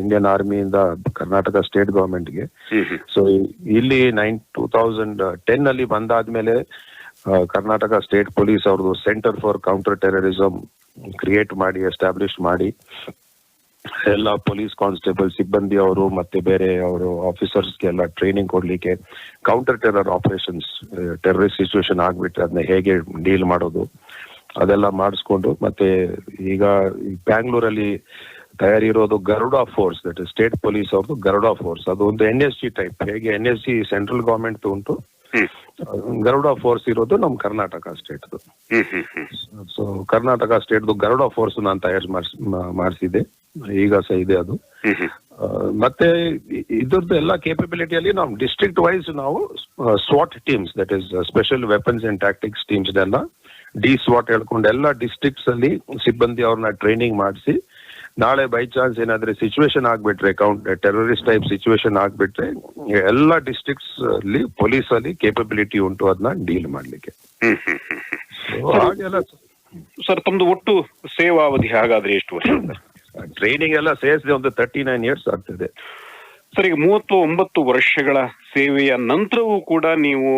ಇಂಡಿಯನ್ ಆರ್ಮಿಯಿಂದ ಕರ್ನಾಟಕ ಸ್ಟೇಟ್ ಗವರ್ಮೆಂಟ್ಗೆ. ಸೊ ಇಲ್ಲಿ 2010 ಅಲ್ಲಿ ಬಂದಾದ್ಮೇಲೆ ಕರ್ನಾಟಕ ಸ್ಟೇಟ್ ಪೊಲೀಸ್ ಅವ್ರದ್ದು centre for counter terrorism create ಮಾಡಿ ಎಸ್ಟಾಬ್ಲಿಷ್ ಮಾಡಿ ಎಲ್ಲ ಪೊಲೀಸ್ ಕಾನ್ಸ್ಟೇಬಲ್ ಸಿಬ್ಬಂದಿ ಅವರು ಮತ್ತೆ ಬೇರೆ ಅವರು ಆಫೀಸರ್ಸ್ಗೆಲ್ಲ ಟ್ರೈನಿಂಗ್ ಕೊಡ್ಲಿಕ್ಕೆ counter terror operations, terrorist situation ಆಗ್ಬಿಟ್ರೆ ಅದನ್ನ ಹೇಗೆ ಡೀಲ್ ಮಾಡೋದು ಅದೆಲ್ಲ ಮಾಡಿಸ್ಕೊಂಡು ಮತ್ತೆ ಈಗ ಬ್ಯಾಂಗ್ಳೂರಲ್ಲಿ ತಯಾರಿರೋದು Garuda force, that is state police ಅವ್ರದ್ದು ಗರುಡ ಫೋರ್ಸ್. ಅದು ಒಂದು NSG ಟೈಪ್, ಹೇಗೆ NSG ಸೆಂಟ್ರಲ್ ಗವರ್ಮೆಂಟ್ ಉಂಟು, ಗರುಡ ಫೋರ್ಸ್ ಇರೋದು ನಮ್ ಕರ್ನಾಟಕ ಸ್ಟೇಟ್ದು. ಸೊ ಕರ್ನಾಟಕ ಸ್ಟೇಟ್ದು ಗರುಡ ಫೋರ್ಸ್ ನಾನು ತಯಾರು ಮಾಡಿಸಿದ್ದೆ, ಈಗ ಸಹ ಇದೆ ಅದು. ಮತ್ತೆ ಇದ್ರದ್ದು ಎಲ್ಲ ಕೇಪಬಿಲಿಟಿಯಲ್ಲಿ ನಾವು ಡಿಸ್ಟ್ರಿಕ್ಟ್ ವೈಸ್ ನಾವು SWAT teams, that is special weapons and tactics teams ಎಲ್ಲ SWAT ಹೇಳ್ಕೊಂಡು ಎಲ್ಲ ಡಿಸ್ಟ್ರಿಕ್ಟ್ಸ್ ಅಲ್ಲಿ ಸಿಬ್ಬಂದಿ ಅವ್ರನ್ನ ಟ್ರೈನಿಂಗ್ ಮಾಡಿಸಿ ನಾಳೆ ಬೈ ಚಾನ್ಸ್ ಏನಾದ್ರೆ ಸಿಚುವೇಶನ್ ಆಗ್ಬಿಟ್ರೆ ಟೆರರಿಸ್ಟ್ ಟೈಪ್ ಸಿಚುವೇಶನ್ ಆಗ್ಬಿಟ್ರೆ ಎಲ್ಲ ಡಿಸ್ಟ್ರಿಕ್ಟ್ಸ್ ಅಲ್ಲಿ ಪೊಲೀಸ್ ಅಲ್ಲಿ ಕೇಪಬಿಲಿಟಿ ಉಂಟು ಅದನ್ನ ಡೀಲ್ ಮಾಡ್ಲಿಕ್ಕೆ. ಹಾಗೆಲ್ಲ ಸರ್ ತಮ್ದು ಒಟ್ಟು ಸೇವಾವಧಿ ಹಾಗಾದ್ರೆ ಎಷ್ಟು ವರ್ಷ? ಟ್ರೈನಿಂಗ್ ಎಲ್ಲ ಸೇರಿಸಿದೆ ಒಂದು 39 years ಆಗ್ತದೆ ಸರ್. ಈಗ 39 ವರ್ಷಗಳ ಸೇವೆಯ ನಂತರವೂ ಕೂಡ ನೀವು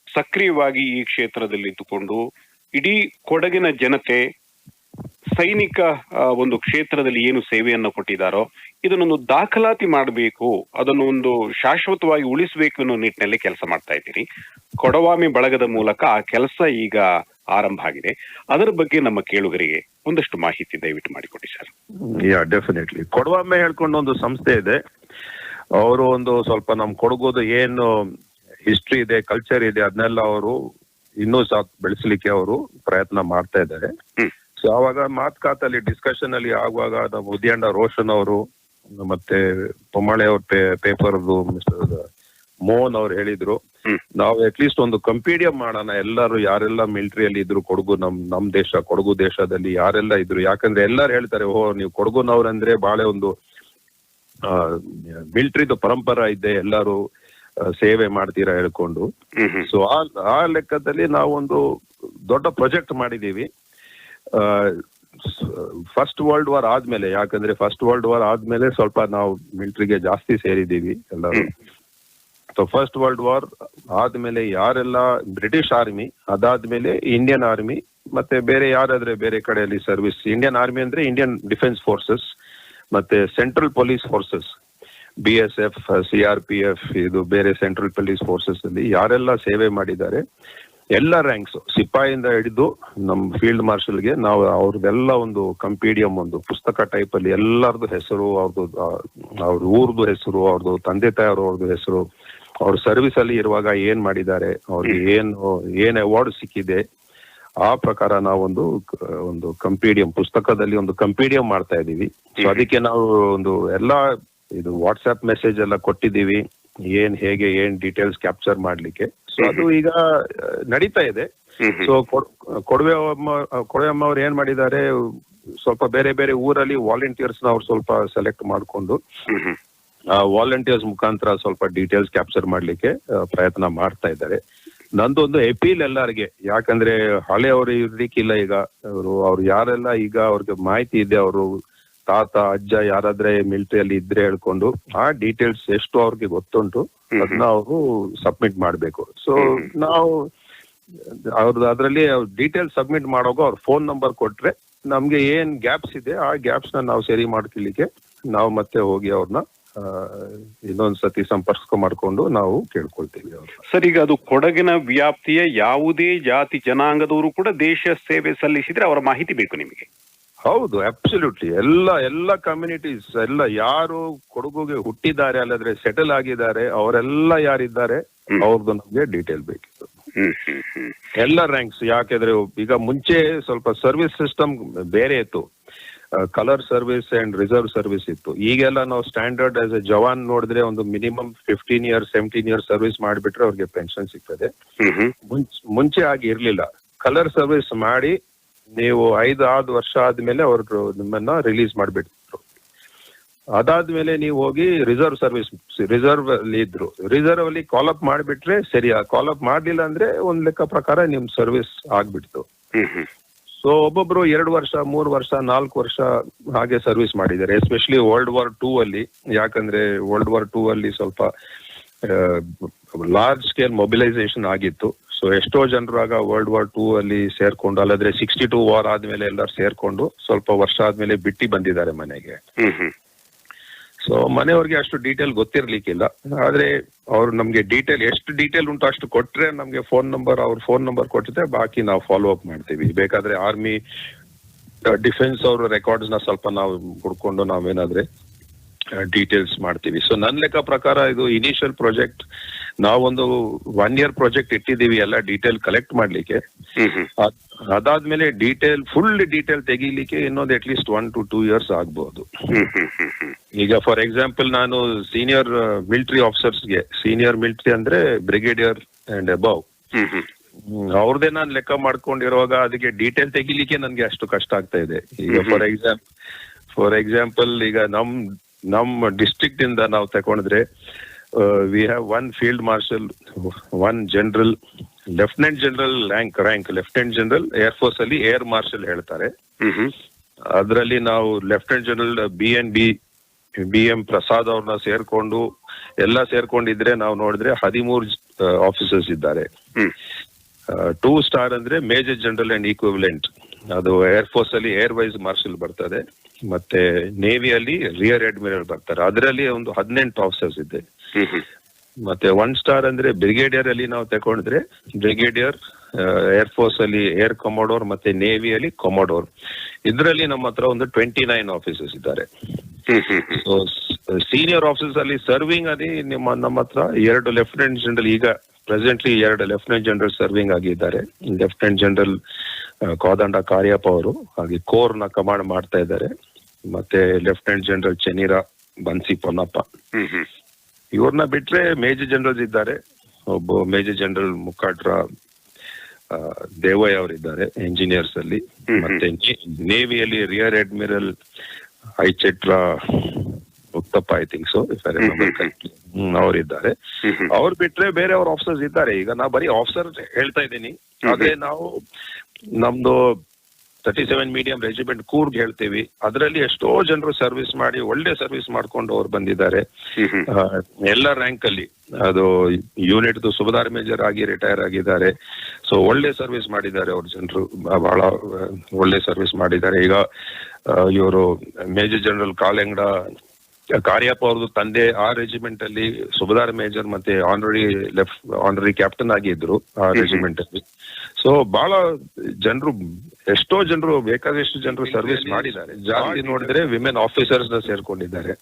ಸಕ್ರಿಯವಾಗಿ ಈ ಕ್ಷೇತ್ರದಲ್ಲಿ ಇದ್ದುಕೊಂಡು ಇಡೀ ಕೊಡಗಿನ ಜನತೆ ಸೈನಿಕ ಒಂದು ಕ್ಷೇತ್ರದಲ್ಲಿ ಏನು ಸೇವೆಯನ್ನು ಕೊಟ್ಟಿದ್ದಾರೋ ಇದನ್ನೊಂದು ದಾಖಲಾತಿ ಮಾಡಬೇಕು, ಅದನ್ನು ಒಂದು ಶಾಶ್ವತವಾಗಿ ಉಳಿಸಬೇಕು ಅನ್ನೋ ನಿಟ್ಟಿನಲ್ಲಿ ಕೆಲಸ ಮಾಡ್ತಾ ಇದ್ದೀರಿ. ಕೊಡವಾಮಿ ಬಳಗದ ಮೂಲಕ ಆ ಕೆಲಸ ಈಗ ಆರಂಭ ಆಗಿದೆ. ಅದರ ಬಗ್ಗೆ ನಮ್ಮ ಕೇಳುಗರಿಗೆ ಒಂದಷ್ಟು ಮಾಹಿತಿ ದಯವಿಟ್ಟು ಮಾಡಿಕೊಡಿ ಸರ್. ಡೆಫಿನೆಟ್ಲಿ. ಕೊಡವಾಮೆ ಹೇಳ್ಕೊಂಡು ಒಂದು ಸಂಸ್ಥೆ ಇದೆ, ಅವರು ಒಂದು ಸ್ವಲ್ಪ ನಮ್ ಕೊಡಗೋದು ಏನು ಹಿಸ್ಟ್ರಿ ಇದೆ, ಕಲ್ಚರ್ ಇದೆ, ಅದನ್ನೆಲ್ಲ ಅವರು ಇನ್ನೂ ಬೆಳೆಸಲಿಕ್ಕೆ ಅವರು ಪ್ರಯತ್ನ ಮಾಡ್ತಾ ಇದ್ದಾರೆ. ಸೊ ಅವಾಗ ಮಾತುಕತೆಯಲ್ಲಿ ಡಿಸ್ಕಷನ್ ಅಲ್ಲಿ ಆಗುವಾಗ ನಮ್ಮ ಉದ್ಯಾಂಡ ರೋಷನ್ ಅವರು ಮತ್ತೆ ಪೊಮ್ಮಳೆ ಅವ್ರ ಪೇಪರ್ದು ಮಿಸ್ಟರ್ ಮೋಹನ್ ಅವ್ರು ಹೇಳಿದ್ರು, ನಾವು ಅಟ್ಲೀಸ್ಟ್ ಒಂದು ಕಂಪೀಡಿಯಂ ಮಾಡೋಣ, ಎಲ್ಲರೂ ಯಾರೆಲ್ಲ ಮಿಲಿಟರಿಯಲ್ಲಿ ಇದ್ರು ಕೊಡಗು ನಮ್ ದೇಶ ಕೊಡಗು ದೇಶದಲ್ಲಿ ಯಾರೆಲ್ಲ ಇದ್ರು, ಯಾಕಂದ್ರೆ ಎಲ್ಲರೂ ಹೇಳ್ತಾರೆ ನೀವು ಕೊಡಗುನವ್ರಂದ್ರೆ ಬಾಳೆ ಒಂದು ಮಿಲಿಟರಿದು ಪರಂಪರಾ ಇದೆ, ಎಲ್ಲರೂ ಸೇವೆ ಮಾಡ್ತೀರಾ ಹೇಳ್ಕೊಂಡು. ಸೊ ಆ ಲೆಕ್ಕದಲ್ಲಿ ನಾವೊಂದು ದೊಡ್ಡ ಪ್ರಾಜೆಕ್ಟ್ ಮಾಡಿದೀವಿ. ಫಸ್ಟ್ ವರ್ಲ್ಡ್ ವಾರ್ ಆದ್ಮೇಲೆ, ಯಾಕಂದ್ರೆ ಫಸ್ಟ್ ವರ್ಲ್ಡ್ ವಾರ್ ಆದ್ಮೇಲೆ ಸ್ವಲ್ಪ ನಾವು ಮಿಲಿಟರಿಗೆ ಜಾಸ್ತಿ ಸೇರಿದೀವಿ ಎಲ್ಲರೂ. ಸೊ ಫಸ್ಟ್ ವರ್ಲ್ಡ್ ವಾರ್ ಆದ್ಮೇಲೆ ಯಾರೆಲ್ಲ ಬ್ರಿಟಿಷ್ ಆರ್ಮಿ, ಅದಾದ್ಮೇಲೆ ಇಂಡಿಯನ್ ಆರ್ಮಿ, ಮತ್ತೆ ಬೇರೆ ಯಾರಾದ್ರೆ ಬೇರೆ ಕಡೆಯಲ್ಲಿ ಸರ್ವಿಸ್, ಇಂಡಿಯನ್ ಆರ್ಮಿ ಅಂದ್ರೆ ಇಂಡಿಯನ್ ಡಿಫೆನ್ಸ್ ಫೋರ್ಸಸ್, ಮತ್ತೆ central police forces, BSF, CRPF, ಇದು ಬೇರೆ ಸೆಂಟ್ರಲ್ ಪೊಲೀಸ್ ಫೋರ್ಸಸ್ ಅಲ್ಲಿ ಯಾರೆಲ್ಲ ಸೇವೆ ಮಾಡಿದ್ದಾರೆ ಎಲ್ಲ ರ್ಯಾಂಕ್ಸ್, ಸಿಪಾಯಿಂದ ಹಿಡಿದು ನಮ್ ಫೀಲ್ಡ್ ಮಾರ್ಷಲ್ಗೆ ನಾವು ಅವ್ರದ್ದೆಲ್ಲ ಒಂದು ಕಂಪೀಡಿಯಂ, ಒಂದು ಪುಸ್ತಕ ಟೈಪ್ ಅಲ್ಲಿ ಎಲ್ಲರದು ಹೆಸರು, ಅವ್ರ ಊರ್ದು ಹೆಸರು, ಅವ್ರದ್ದು ತಂದೆ ತಾಯಿಯವ್ರದ್ದು ಹೆಸರು, ಅವ್ರ ಸರ್ವಿಸ್ ಅಲ್ಲಿ ಇರುವಾಗ ಏನ್ ಮಾಡಿದ್ದಾರೆ, ಅವ್ರಿಗೆ ಏನ್ ಅವಾರ್ಡ್ ಸಿಕ್ಕಿದೆ, ಆ ಪ್ರಕಾರ ನಾವೊಂದು ಕಂಪೀಡಿಯಂ, ಪುಸ್ತಕದಲ್ಲಿ ಒಂದು ಕಂಪೀಡಿಯಂ ಮಾಡ್ತಾ ಇದೀವಿ. ಸೊ ಅದಕ್ಕೆ ನಾವು ಒಂದು ಎಲ್ಲಾ ಇದು ವಾಟ್ಸ್ಆಪ್ ಮೆಸೇಜ್ ಎಲ್ಲ ಕೊಟ್ಟಿದ್ದೀವಿ, ಹೇಗೆ ಡೀಟೇಲ್ಸ್ ಕ್ಯಾಪ್ಚರ್ ಮಾಡ್ಲಿಕ್ಕೆ. ಸೊ ಅದು ಈಗ ನಡೀತಾ ಇದೆ. ಸೊ ಕೊಡವೆ ಅಮ್ಮ ಅವ್ರು ಏನ್ ಮಾಡಿದ್ದಾರೆ, ಸ್ವಲ್ಪ ಬೇರೆ ಬೇರೆ ಊರಲ್ಲಿ ವಾಲಂಟಿಯರ್ಸ್ ನ ಅವ್ರು ಸ್ವಲ್ಪ ಸೆಲೆಕ್ಟ್ ಮಾಡ್ಕೊಂಡು ಆ ವಾಲಂಟಿಯರ್ಸ್ ಮುಖಾಂತರ ಸ್ವಲ್ಪ ಡೀಟೇಲ್ಸ್ ಕ್ಯಾಪ್ಚರ್ ಮಾಡ್ಲಿಕ್ಕೆ ಪ್ರಯತ್ನ ಮಾಡ್ತಾ ಇದ್ದಾರೆ. ನಂದೊಂದು ಅಪೀಲ್ ಎಲ್ಲರಿಗೆ, ಯಾಕಂದ್ರೆ ಹಳೆಯವರು ಇರ್ಲಿಕ್ಕಿಲ್ಲ ಈಗ, ಅವ್ರು ಯಾರೆಲ್ಲ ಈಗ ಅವ್ರಿಗೆ ಮಾಹಿತಿ ಇದೆ, ಅವರು ತಾತ ಅಜ್ಜ ಯಾರಾದ್ರೆ ಮಿಲಿಟರಿಯಲ್ಲಿ ಇದ್ರೆ ಹೇಳ್ಕೊಂಡು ಆ ಡೀಟೇಲ್ಸ್ ಎಷ್ಟು ಅವ್ರಿಗೆ ಗೊತ್ತುಂಟು ಅದನ್ನ ಅವರು ಸಬ್ಮಿಟ್ ಮಾಡ್ಬೇಕು. ಸೊ ನಾವು ಅವ್ರದ್ದು ಅದರಲ್ಲಿ ಡೀಟೇಲ್ಸ್ ಸಬ್ಮಿಟ್ ಮಾಡೋಗೋ ಅವ್ರ ಫೋನ್ ನಂಬರ್ ಕೊಟ್ರೆ ನಮ್ಗೆ ಏನ್ ಗ್ಯಾಪ್ಸ್ ಇದೆ ಆ ಗ್ಯಾಪ್ಸ್ ನ ನಾವು ಸರಿ ಮಾಡ್ಕೊಳ್ಳಿಕ್ಕೆ ನಾವು ಮತ್ತೆ ಹೋಗಿ ಅವ್ರನ್ನ ಇನ್ನೊಂದ್ಸತಿ ಸಂಪರ್ಕ ಮಾಡ್ಕೊಂಡು ನಾವು ಕೇಳ್ಕೊಳ್ತೀವಿ ಅವ್ರು. ಸರ್, ಈಗ ಅದು ಕೊಡಗಿನ ವ್ಯಾಪ್ತಿಯ ಯಾವುದೇ ಜಾತಿ ಜನಾಂಗದವರು ಕೂಡ ದೇಶ ಸೇವೆ ಸಲ್ಲಿಸಿದ್ರೆ ಅವರ ಮಾಹಿತಿ ಬೇಕು ನಿಮಗೆ? ಹೌದು, ಅಬ್ಸಲ್ಯೂಟ್ಲಿ. ಎಲ್ಲ ಕಮ್ಯುನಿಟೀಸ್ ಎಲ್ಲ ಯಾರು ಕೊಡಗುಗೆ ಹುಟ್ಟಿದ್ದಾರೆ ಅಲ್ಲದ್ರೆ ಸೆಟಲ್ ಆಗಿದ್ದಾರೆ ಅವರೆಲ್ಲ ಯಾರಿದ್ದಾರೆ ಅವ್ರದ್ದು ನಮ್ಗೆ ಡೀಟೇಲ್ ಬೇಕಿತ್ತು. ಎಲ್ಲ ರ್ಯಾಂಕ್ಸ್. ಯಾಕೆಂದ್ರೆ ಈಗ ಮುಂಚೆ ಸ್ವಲ್ಪ ಸರ್ವಿಸ್ ಸಿಸ್ಟಮ್ ಬೇರೆ ಇತ್ತು, colour service and reserve service ಇತ್ತು. ಈಗೆಲ್ಲ ನಾವು ಸ್ಟ್ಯಾಂಡರ್ಡ್ ಆಸ್ ಎ ಜವಾನ್ ನೋಡಿದ್ರೆ ಒಂದು ಮಿನಿಮಮ್ 15 years 17 years ಸರ್ವಿಸ್ ಮಾಡಿಬಿಟ್ರೆ ಅವ್ರಿಗೆ ಪೆನ್ಷನ್ ಸಿಗ್ತದೆ. ಮುಂಚೆ ಆಗಿ ಇರ್ಲಿಲ್ಲ. ಕಲರ್ ಸರ್ವಿಸ್ ಮಾಡಿ ನೀವು 5 ವರ್ಷ ಆದ್ಮೇಲೆ ಅವ್ರು ನಿಮ್ಮನ್ನ ರಿಲೀಸ್ ಮಾಡ್ಬಿಟ್ಟಿದ್ರು. ಅದಾದ್ಮೇಲೆ ನೀವು ಹೋಗಿ ರಿಸರ್ವ್ ಅಲ್ಲಿ ಇದ್ರು, ರಿಸರ್ವ್ ಅಲ್ಲಿ ಕಾಲ್ ಅಪ್ ಮಾಡಿಬಿಟ್ರೆ ಸರಿ, ಕಾಲ್ ಅಪ್ ಮಾಡ್ಲಿಲ್ಲ ಅಂದ್ರೆ ಒಂದ್ ಲೆಕ್ಕ ಪ್ರಕಾರ ನಿಮ್ ಸರ್ವಿಸ್ ಆಗ್ಬಿಡ್ತು. ಸೊ ಒಬ್ಬೊಬ್ರು 2 ವರ್ಷ 3 ವರ್ಷ 4 ವರ್ಷ ಹಾಗೆ ಸರ್ವಿಸ್ ಮಾಡಿದ್ದಾರೆ, ಎಸ್ಪೆಷಲಿ World War II ಅಲ್ಲಿ. ಯಾಕಂದ್ರೆ World War II ಅಲ್ಲಿ ಸ್ವಲ್ಪ ಲಾರ್ಜ್ ಸ್ಕೇಲ್ ಮೊಬಿಲೈಸೇಷನ್ ಆಗಿತ್ತು. ಸೊ ಎಷ್ಟೋ ಜನರಾಗ World War II ಅಲ್ಲಿ ಸೇರ್ಕೊಂಡು, ಅಲ್ಲದ್ರೆ 62 ವಾರ್ ಆದ್ಮೇಲೆ ಎಲ್ಲರೂ ಸೇರ್ಕೊಂಡು ಸ್ವಲ್ಪ ವರ್ಷ ಆದ್ಮೇಲೆ ಬಿಟ್ಟಿ ಬಂದಿದ್ದಾರೆ ಮನೆಗೆ. ಸೊ ಮನೆಯವ್ರಿಗೆ ಅಷ್ಟು ಡೀಟೇಲ್ ಗೊತ್ತಿರ್ಲಿಕ್ಕಿಲ್ಲ. ಆದ್ರೆ ಅವ್ರು ನಮ್ಗೆ ಡೀಟೇಲ್ ಎಷ್ಟು ಡೀಟೇಲ್ ಉಂಟು ಅಷ್ಟು ಕೊಟ್ರೆ ನಮ್ಗೆ ಅವ್ರ ಫೋನ್ ನಂಬರ್ ಕೊಟ್ಟಿದ್ರೆ ಬಾಕಿ ನಾವು ಫಾಲೋ ಅಪ್ ಮಾಡ್ತೀವಿ. ಬೇಕಾದ್ರೆ ಆರ್ಮಿ ಡಿಫೆನ್ಸ್ ಅವ್ರ ರೆಕಾರ್ಡ್ಸ್ ನ ಸ್ವಲ್ಪ ನಾವು ಹುಡ್ಕೊಂಡು ನಾವೇನಾದ್ರೆ ಡೀಟೇಲ್ಸ್ ಮಾಡ್ತೀವಿ. ಸೊ ನನ್ನ ಲೆಕ್ಕ ಪ್ರಕಾರ ಇದು ಇನಿಷಿಯಲ್ ಪ್ರಾಜೆಕ್ಟ್, ನಾವೊಂದು 1 year ಪ್ರಾಜೆಕ್ಟ್ ಇಟ್ಟಿದ್ದೀವಿ ಎಲ್ಲ ಡೀಟೇಲ್ ಕಲೆಕ್ಟ್ ಮಾಡ್ಲಿಕ್ಕೆ. ಅದಾದ್ಮೇಲೆ ಫುಲ್ ಡೀಟೇಲ್ ತೆಗಿಲಿಕ್ಕೆ ಇನ್ನೊಂದು ಅಟ್ಲೀಸ್ಟ್ 1 to 2 years ಆಗ್ಬಹುದು. ಈಗ ಫಾರ್ ಎಕ್ಸಾಂಪಲ್ ನಾನು ಸೀನಿಯರ್ ಮಿಲಿಟರಿ ಆಫೀಸರ್ಸ್ಗೆ, ಸೀನಿಯರ್ ಮಿಲಿಟರಿ ಅಂದ್ರೆ ಬ್ರಿಗೇಡಿಯರ್ ಅಂಡ್ ಅಬವ್, ಅವ್ರದೇ ನಾನು ಲೆಕ್ಕ ಮಾಡ್ಕೊಂಡಿರುವಾಗ ಅದಕ್ಕೆ ಡೀಟೇಲ್ ತೆಗಿಲಿಕ್ಕೆ ನನ್ಗೆ ಅಷ್ಟು ಕಷ್ಟ ಆಗ್ತಾ ಇದೆ. ಈಗ ಫಾರ್ ಎಕ್ಸಾಂಪಲ್ ಈಗ ನಮ್ಮ ಡಿಸ್ಟ್ರಿಕ್ಟ್ ಇಂದ ನಾವು ತಗೊಂಡ್ರೆ we have 1 field marshal, 1 general, lieutenant general rank lieutenant general, air force ಅಲ್ಲಿ ಏರ್ ಮಾರ್ಷಲ್ ಹೇಳ್ತಾರೆ. ಅದರಲ್ಲಿ ನಾವು ಲೆಫ್ಟಿನೆಂಟ್ ಜನರಲ್ BM ಪ್ರಸಾದ್ ಅವ್ರನ್ನ ಸೇರ್ಕೊಂಡಿದ್ರೆ ನಾವು ನೋಡಿದ್ರೆ 13 ಆಫೀಸರ್ಸ್ ಇದ್ದಾರೆ. 2 ಸ್ಟಾರ್ ಅಂದ್ರೆ ಮೇಜರ್ ಜನರಲ್ ಅಂಡ್ ಈಕ್ವಿವೆಲೆಂಟ್, ಅದು ಏರ್ಫೋರ್ಸ್ ಅಲ್ಲಿ ಏರ್ ವೈಸ್ ಮಾರ್ಷಲ್ ಬರ್ತದೆ. ಮತ್ತೆ ನೇವಿಯಲ್ಲಿ ರಿಯರ್ ಅಡ್ಮಿರಲ್ ಬರ್ತಾರೆ, ಅದರಲ್ಲಿ ಒಂದು 18 ಆಫೀಸರ್ಸ್ ಇದೆ. ಮತ್ತೆ 1 ಸ್ಟಾರ್ ಅಂದ್ರೆ ಬ್ರಿಗೇಡಿಯರ್ ಅಲ್ಲಿ ನಾವು ತಗೊಂಡ್ರೆ ಬ್ರಿಗೇಡಿಯರ್, ಏರ್ಫೋರ್ಸ್ ಅಲ್ಲಿ ಏರ್ ಕಮೋಡೋರ್, ಮತ್ತೆ ನೇವಿಯಲ್ಲಿ ಕಮೋಡೋರ್. ಇದರಲ್ಲಿ ನಮ್ಮ ಹತ್ರ ಒಂದು 29 ಆಫೀಸರ್ಸ್ ಇದ್ದಾರೆ. ಸೊ ಸೀನಿಯರ್ ಆಫೀಸರ್ಸ್ ಅಲ್ಲಿ ಸರ್ವಿಂಗ್ ಅಲ್ಲಿ ನಮ್ಮ ಹತ್ರ 2 ಲೆಫ್ಟಿನೆಂಟ್ ಜನರಲ್, ಈಗ ಪ್ರೆಸೆಂಟ್ಲಿ 2 ಲೆಫ್ಟಿನೆಂಟ್ ಜನರಲ್ ಸರ್ವಿಂಗ್ ಆಗಿದ್ದಾರೆ. ಲೆಫ್ಟಿನೆಂಟ್ ಜನರಲ್ ಕೋದಂಡ ಕಾರ್ಯಪ್ಪ ಅವರು ಹಾಗೆ ಕೋರ್ ನ ಕಮಾಂಡ್ ಮಾಡ್ತಾ ಇದ್ದಾರೆ. ಮತ್ತೆ ಲೆಫ್ಟಿನೆಂಟ್ ಜನರಲ್ ಚೆನ್ನೀರಾ ಬನ್ಸಿ ಪೊನ್ನಪ್ಪ. ಇವ್ರನ್ನ ಬಿಟ್ರೆ ಮೇಜರ್ ಜನರಲ್ಸ್ ಇದ್ದಾರೆ. ಒಬ್ಬ ಮೇಜರ್ ಜನರಲ್ ಮುಖಾಡ್ರ ದೇವಯ್ಯ ಅವರಿದ್ದಾರೆ ಇಂಜಿನಿಯರ್ಸ್ ಅಲ್ಲಿ. ಮತ್ತೆ ನೇವಿಯಲ್ಲಿ rear admiral Aichettira Uthappa, I think so, if I remember correctly, ಅವರಿದ್ದಾರೆ. ಅವ್ರು ಬಿಟ್ರೆ ಬೇರೆ ಅವ್ರ ಆಫೀಸರ್ಸ್ ಇದ್ದಾರೆ. ಈಗ ನಾ ಬರೀ ಆಫೀಸರ್ ಹೇಳ್ತಾ ಇದ್ದೀನಿ, ಆದ್ರೆ ನಾವು ನಮ್ದು 37 ಮೀಡಿಯಂ ರೆಜಿಮೆಂಟ್ ಕೂರ್ಗ್ ಹೇಳ್ತೀವಿ, ಅದರಲ್ಲಿ ಎಷ್ಟೋ ಜನರು ಸರ್ವಿಸ್ ಮಾಡಿ ಒಳ್ಳೆ ಸರ್ವಿಸ್ ಮಾಡ್ಕೊಂಡು ಅವ್ರು ಬಂದಿದ್ದಾರೆ. ಎಲ್ಲ ರ್ಯಾಂಕ್ ಅಲ್ಲಿ ಅದು ಯೂನಿಟ್ ಸುಬದಾರ್ ಮೇಜರ್ ಆಗಿ ರಿಟೈರ್ ಆಗಿದ್ದಾರೆ. ಸೊ ಒಳ್ಳೆ ಸರ್ವಿಸ್ ಮಾಡಿದ್ದಾರೆ ಅವ್ರ ಜನರು, ಬಹಳ ಒಳ್ಳೆ ಸರ್ವಿಸ್ ಮಾಡಿದ್ದಾರೆ. ಈಗ ಇವರು ಮೇಜರ್ ಜನರಲ್ ಕಾಲೆಂಗಡ ಕಾರ್ಯಪ್ಪ ಅವ್ರದ್ದು ತಂದೆ ಆ ರೆಜಿಮೆಂಟ್ ಅಲ್ಲಿ ಸುಬದಾರ್ ಮೇಜರ್ ಮತ್ತೆ ಆನರರಿ ಕ್ಯಾಪ್ಟನ್ ಆಗಿದ್ರು ಆ ರೆಜಿಮೆಂಟ್ ಅಲ್ಲಿ. ಸೊ ಬಹಳ ಜನರು, ಎಷ್ಟೋ ಜನರು, ಬೇಕಾದಷ್ಟು ಜನರು ಸರ್ವಿಸ್ ಮಾಡಿದ್ದಾರೆ. ಜಾಸ್ತಿ ನೋಡಿದ್ರೆ ವಿಮೆನ್ ಆಫೀಸರ್ಸ್ ಸೇರ್ಕೊಂಡಿದ್ದಾರೆ.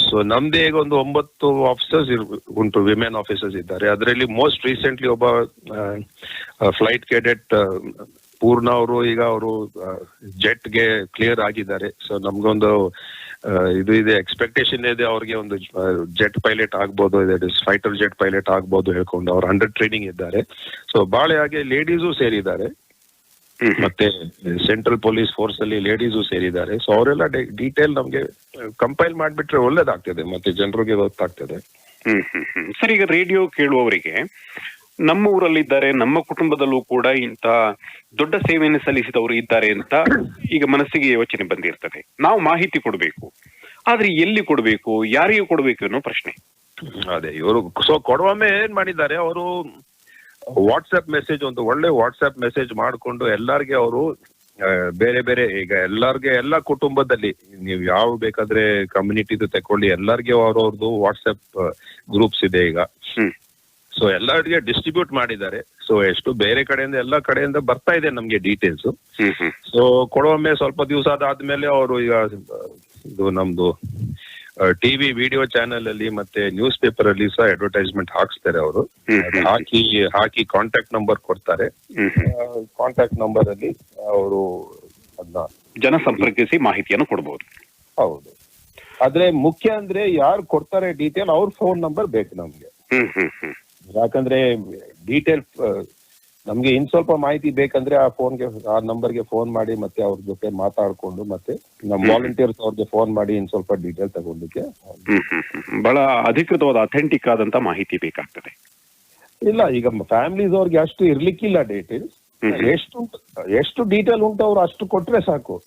ಸೊ ನಮ್ದೇ ಈಗ ಒಂದು 9 ಆಫೀಸರ್ಸ್ ಉಂಟು, ವಿಮೆನ್ ಆಫೀಸರ್ಸ್ ಇದ್ದಾರೆ. ಅದರಲ್ಲಿ ಮೋಸ್ಟ್ ರೀಸೆಂಟ್ಲಿ ಒಬ್ಬ ಫ್ಲೈಟ್ ಕೆಡೆಟ್ ಪೂರ್ಣ ಅವರು ಈಗ ಅವರು ಜೆಟ್ಗೆ ಕ್ಲಿಯರ್ ಆಗಿದ್ದಾರೆ. ಸೊ ನಮ್ಗೊಂದು ಇದು ಇದೆ, ಎಕ್ಸ್ಪೆಕ್ಟೇಷನ್ ಇದೆ ಅವ್ರಿಗೆ ಒಂದು ಜೆಟ್ ಪೈಲಟ್ ಆಗ್ಬೋದು, ಫೈಟರ್ ಜೆಟ್ ಪೈಲಟ್ ಆಗ್ಬೋದು ಹೇಳ್ಕೊಂಡು ಅವ್ರು ಅಂಡರ್ ಟ್ರೈನಿಂಗ್ ಇದ್ದಾರೆ. ಸೊ ಬಾಳೆ ಹಾಗೆ ಲೇಡೀಸು ಸೇರಿದ್ದಾರೆ, ಮತ್ತೆ ಸೆಂಟ್ರಲ್ ಪೊಲೀಸ್ ಫೋರ್ಸ್ ಅಲ್ಲಿ ಲೇಡೀಸು ಸೇರಿದ್ದಾರೆ. ಸೊ ಅವರೆಲ್ಲ ಡೀಟೇಲ್ ನಮ್ಗೆ ಕಂಪೈಲ್ ಮಾಡ್ಬಿಟ್ರೆ ಒಳ್ಳೇದಾಗ್ತದೆ, ಮತ್ತೆ ಜನರಿಗೆ ಗೊತ್ತಾಗ್ತದೆ. ಸರ್, ಈಗ ರೇಡಿಯೋ ಕೇಳುವವರಿಗೆ ನಮ್ಮ ಊರಲ್ಲಿದ್ದಾರೆ, ನಮ್ಮ ಕುಟುಂಬದಲ್ಲೂ ಕೂಡ ಇಂಥ ದೊಡ್ಡ ಸೇವೆಯನ್ನು ಸಲ್ಲಿಸಿದವರು ಇದ್ದಾರೆ ಅಂತ ಈಗ ಮನಸ್ಸಿಗೆ ಯೋಚನೆ ಬಂದಿರ್ತದೆ. ನಾವು ಮಾಹಿತಿ ಕೊಡಬೇಕು, ಆದ್ರೆ ಎಲ್ಲಿ ಕೊಡಬೇಕು, ಯಾರಿಗೆ ಕೊಡಬೇಕು ಅನ್ನೋ ಪ್ರಶ್ನೆ. ಅದೇ ಇವರು ಸೊ ಕೊಡುವೊಮ್ಮೆ ಏನ್ ಮಾಡಿದ್ದಾರೆ, ಅವರು ವಾಟ್ಸ್ಆಪ್ ಮೆಸೇಜ್, ಒಂದು ಒಳ್ಳೆ ವಾಟ್ಸ್ಆಪ್ ಮೆಸೇಜ್ ಮಾಡ್ಕೊಂಡು ಎಲ್ಲಾರ್ಗೆ ಅವರು ಬೇರೆ ಬೇರೆ, ಈಗ ಎಲ್ಲ ಕುಟುಂಬದಲ್ಲಿ ನೀವು ಯಾವ ಬೇಕಾದ್ರೆ ಕಮ್ಯುನಿಟಿದು ತಕೊಳ್ಳಿ, ಎಲ್ಲಾರ್ಗೆ ಅವ್ರವ್ರದ್ದು ವಾಟ್ಸ್ಆಪ್ ಗ್ರೂಪ್ಸ್ ಇದೆ ಈಗ. ಸೊ ಎಲ್ಲರಿಗೆ ಡಿಸ್ಟ್ರಿಬ್ಯೂಟ್ ಮಾಡಿದ್ದಾರೆ. ಸೊ ಎಷ್ಟು ಬೇರೆ ಕಡೆಯಿಂದ ಎಲ್ಲ ಕಡೆಯಿಂದ ಬರ್ತಾ ಇದೆ ನಮ್ಗೆ ಡೀಟೇಲ್ಸ್. ಸೊ ಕೊಡೊಮ್ಮೆ ಸ್ವಲ್ಪ ದಿವಸ ಆದ್ಮೇಲೆ ಅವರು ಈಗ ಇದು ನಮ್ದು ಟಿವಿ ವಿಡಿಯೋ ಚಾನೆಲ್ ಅಲ್ಲಿ ಮತ್ತೆ ನ್ಯೂಸ್ ಪೇಪರ್ ಅಲ್ಲಿ ಸಹ ಅಡ್ವರ್ಟೈಸ್ಮೆಂಟ್ ಹಾಕ್ಸ್ತಾರೆ. ಅವರು ಹಾಕಿ ಕಾಂಟ್ಯಾಕ್ಟ್ ನಂಬರ್ ಕೊಡ್ತಾರೆ. ಕಾಂಟ್ಯಾಕ್ಟ್ ನಂಬರ್ ಅಲ್ಲಿ ಅವರು ಅದನ್ನ ಜನ ಸಂಪರ್ಕಿಸಿ ಮಾಹಿತಿಯನ್ನು ಕೊಡಬಹುದು. ಹೌದು, ಆದ್ರೆ ಮುಖ್ಯ ಅಂದ್ರೆ ಯಾರು ಕೊಡ್ತಾರೆ ಡೀಟೇಲ್, ಅವ್ರ ಫೋನ್ ನಂಬರ್ ಬೇಕು ನಮ್ಗೆ. ಯಾಕಂದ್ರೆ ಡೀಟೇಲ್ ನಮ್ಗೆ ಇನ್ ಸ್ವಲ್ಪ ಮಾಹಿತಿ ಬೇಕಂದ್ರೆ ಆ ನಂಬರ್ಗೆ ಫೋನ್ ಮಾಡಿ ಮತ್ತೆ ಅವ್ರ ಜೊತೆ ಮಾತಾಡ್ಕೊಂಡು ಮತ್ತೆ ನಮ್ ವಾಲಂಟಿಯರ್ಸ್ ಅವ್ರಿಗೆ ಫೋನ್ ಮಾಡಿ ಇನ್ ಸ್ವಲ್ಪ ಡೀಟೇಲ್ ತಗೊಂಡಿಕ್ಕೆ ಬಹಳ ಅಧಿಕೃತವಾದ ಅಥೆಂಟಿಕ್ ಆದಂತ ಮಾಹಿತಿ ಬೇಕಾಗ್ತದೆ. ಇಲ್ಲ, ಈಗ ಫ್ಯಾಮಿಲೀಸ್ ಅವ್ರಿಗೆ ಅಷ್ಟು ಇರ್ಲಿಕ್ಕಿಲ್ಲ ಡೀಟೇಲ್ಸ್. ಎಷ್ಟು ಡೀಟೇಲ್ ಉಂಟು ಅವ್ರು ಅಷ್ಟು ಕೊಟ್ರೆ ಸಾಕು.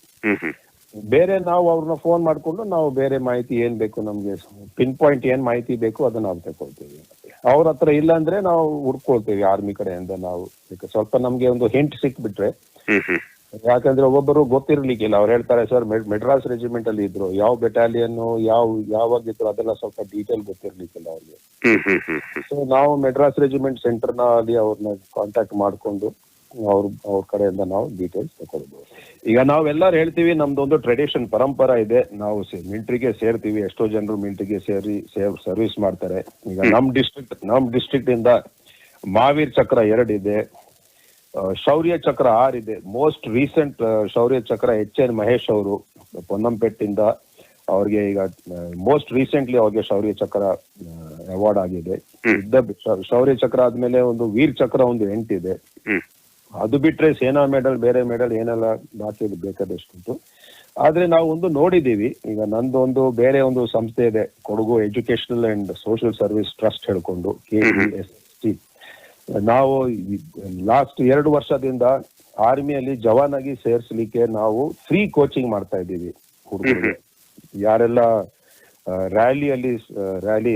ಬೇರೆ ನಾವು ಅವ್ರನ್ನ ಫೋನ್ ಮಾಡ್ಕೊಂಡು ನಾವು ಬೇರೆ ಮಾಹಿತಿ ಏನ್ ಬೇಕು, ನಮ್ಗೆ ಪಿನ್ ಪಾಯಿಂಟ್ ಏನ್ ಮಾಹಿತಿ ಬೇಕು ಅದನ್ನ ನಾವು ತಗೊಳ್ತೀವಿ. ಅವ್ರ ಹತ್ರ ಇಲ್ಲ ಅಂದ್ರೆ ನಾವು ಹುಡ್ಕೊಳ್ತೀವಿ ಆರ್ಮಿ ಕಡೆಯಿಂದ. ನಾವು ಸ್ವಲ್ಪ ನಮ್ಗೆ ಒಂದು ಹಿಂಟ್ ಸಿಕ್ಬಿಟ್ರೆ, ಯಾಕಂದ್ರೆ ಒಬ್ಬೊಬ್ಬರು ಗೊತ್ತಿರ್ಲಿಕ್ಕಿಲ್ಲ, ಅವ್ರು ಹೇಳ್ತಾರೆ ಸರ್ ಮೆಡ್ರಾಸ್ ರೆಜಿಮೆಂಟ್ ಅಲ್ಲಿ ಇದ್ರು, ಯಾವ ಬೆಟಾಲಿಯನ್ ಯಾವಾಗ ಇದ್ರು ಅದೆಲ್ಲ ಸ್ವಲ್ಪ ಡೀಟೇಲ್ ಗೊತ್ತಿರ್ಲಿಕ್ಕಿಲ್ಲ ಅವ್ರಿಗೆ. ಸೊ ನಾವು ಮೆಡ್ರಾಸ್ ರೆಜಿಮೆಂಟ್ ಸೆಂಟರ್ ನ ಅಲ್ಲಿ ಅವ್ರನ್ನ ಕಾಂಟ್ಯಾಕ್ಟ್ ಮಾಡ್ಕೊಂಡು ಅವ್ರ ಕಡೆಯಿಂದ ನಾವು ಡೀಟೇಲ್ಸ್ ತಗೊಳ್ಬಹುದು. ಈಗ ನಾವೆಲ್ಲರೂ ಹೇಳ್ತೀವಿ ನಮ್ದೊಂದು ಟ್ರೆಡಿಷನ್ ಪರಂಪರಾ ಇದೆ, ನಾವು ಮಿಲಿಟರಿಗೆ ಸೇರ್ತೀವಿ. ಎಷ್ಟೋ ಜನರು ಮಿಲಿಟರಿಗೆ ಸರ್ವಿಸ್ ಮಾಡ್ತಾರೆ. ಈಗ ನಮ್ ಡಿಸ್ಟ್ರಿಕ್ಟ್ ಇಂದ ಮಹಾವೀರ್ ಚಕ್ರ 2 ಇದೆ, ಶೌರ್ಯ ಚಕ್ರ 6 ಇದೆ. ಮೋಸ್ಟ್ ರೀಸೆಂಟ್ ಶೌರ್ಯ ಚಕ್ರ HN ಮಹೇಶ್ ಅವರು ಪೊನ್ನಂಪೇಟಿಂದ, ಅವ್ರಿಗೆ ಈಗ ಮೋಸ್ಟ್ ರೀಸೆಂಟ್ಲಿ ಅವ್ರಿಗೆ ಶೌರ್ಯ ಚಕ್ರ ಅವಾರ್ಡ್ ಆಗಿದೆ. ಶೌರ್ಯ ಚಕ್ರ ಆದ್ಮೇಲೆ ಒಂದು ವೀರ್ ಚಕ್ರ ಒಂದು 8 ಇದೆ. ಅದು ಬಿಟ್ರೆ ಸೇನಾ ಮೆಡಲ್, ಬೇರೆ ಮೆಡಲ್ ಏನೆಲ್ಲ ಬಾಕಿ ಬೇಕಾದಷ್ಟು. ಆದ್ರೆ ನಾವು ಒಂದು ನೋಡಿದೀವಿ, ಈಗ ನಂದೊಂದು ಬೇರೆ ಒಂದು ಸಂಸ್ಥೆ ಇದೆ, Kodagu educational and social service trust ಹೇಳ್ಕೊಂಡು KEST. ನಾವು ಲಾಸ್ಟ್ 2 ವರ್ಷದಿಂದ ಆರ್ಮಿಯಲ್ಲಿ ಜವಾನ್ ಆಗಿ ಸೇರ್ಸ್ಲಿಕ್ಕೆ ನಾವು ಫ್ರೀ ಕೋಚಿಂಗ್ ಮಾಡ್ತಾ ಇದ್ದೀವಿ ಹುಡುಗರಿಗೆ. ಯಾರೆಲ್ಲ ರ್ಯಾಲಿ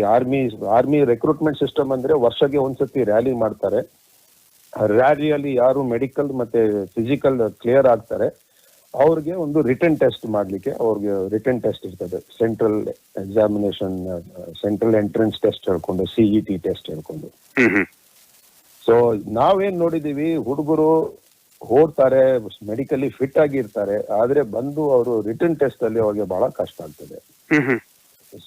ಆರ್ಮಿ ರೆಕ್ರೂಟ್ಮೆಂಟ್ ಸಿಸ್ಟಮ್ ಅಂದ್ರೆ ವರ್ಷಕ್ಕೆ ಒಂದ್ಸತಿ ರ್ಯಾಲಿ ಮಾಡ್ತಾರೆ. ರ್ಯಾಲಿಯಲ್ಲಿ ಯಾರು ಮೆಡಿಕಲ್ ಮತ್ತೆ ಫಿಸಿಕಲ್ ಕ್ಲಿಯರ್ ಆಗ್ತಾರೆ ಅವ್ರಿಗೆ ಒಂದು ರಿಟರ್ನ್ ಟೆಸ್ಟ್ ಮಾಡ್ಲಿಕ್ಕೆ, ಅವ್ರಿಗೆ ರಿಟರ್ನ್ ಟೆಸ್ಟ್ ಇರ್ತದೆ. ಸೆಂಟ್ರಲ್ ಎಂಟ್ರೆನ್ಸ್ ಟೆಸ್ಟ್ ಹೇಳ್ಕೊಂಡು, CET ಟೆಸ್ಟ್ ಹೇಳ್ಕೊಂಡು. ಸೊ ನಾವೇನ್ ನೋಡಿದೀವಿ, ಹುಡುಗರು ಓಡ್ತಾರೆ, ಮೆಡಿಕಲಿ ಫಿಟ್ ಆಗಿರ್ತಾರೆ, ಆದ್ರೆ ಬಂದು ಅವರು ರಿಟರ್ನ್ ಟೆಸ್ಟ್ ಅಲ್ಲಿ ಅವ್ರಿಗೆ ಬಹಳ ಕಷ್ಟ ಆಗ್ತದೆ.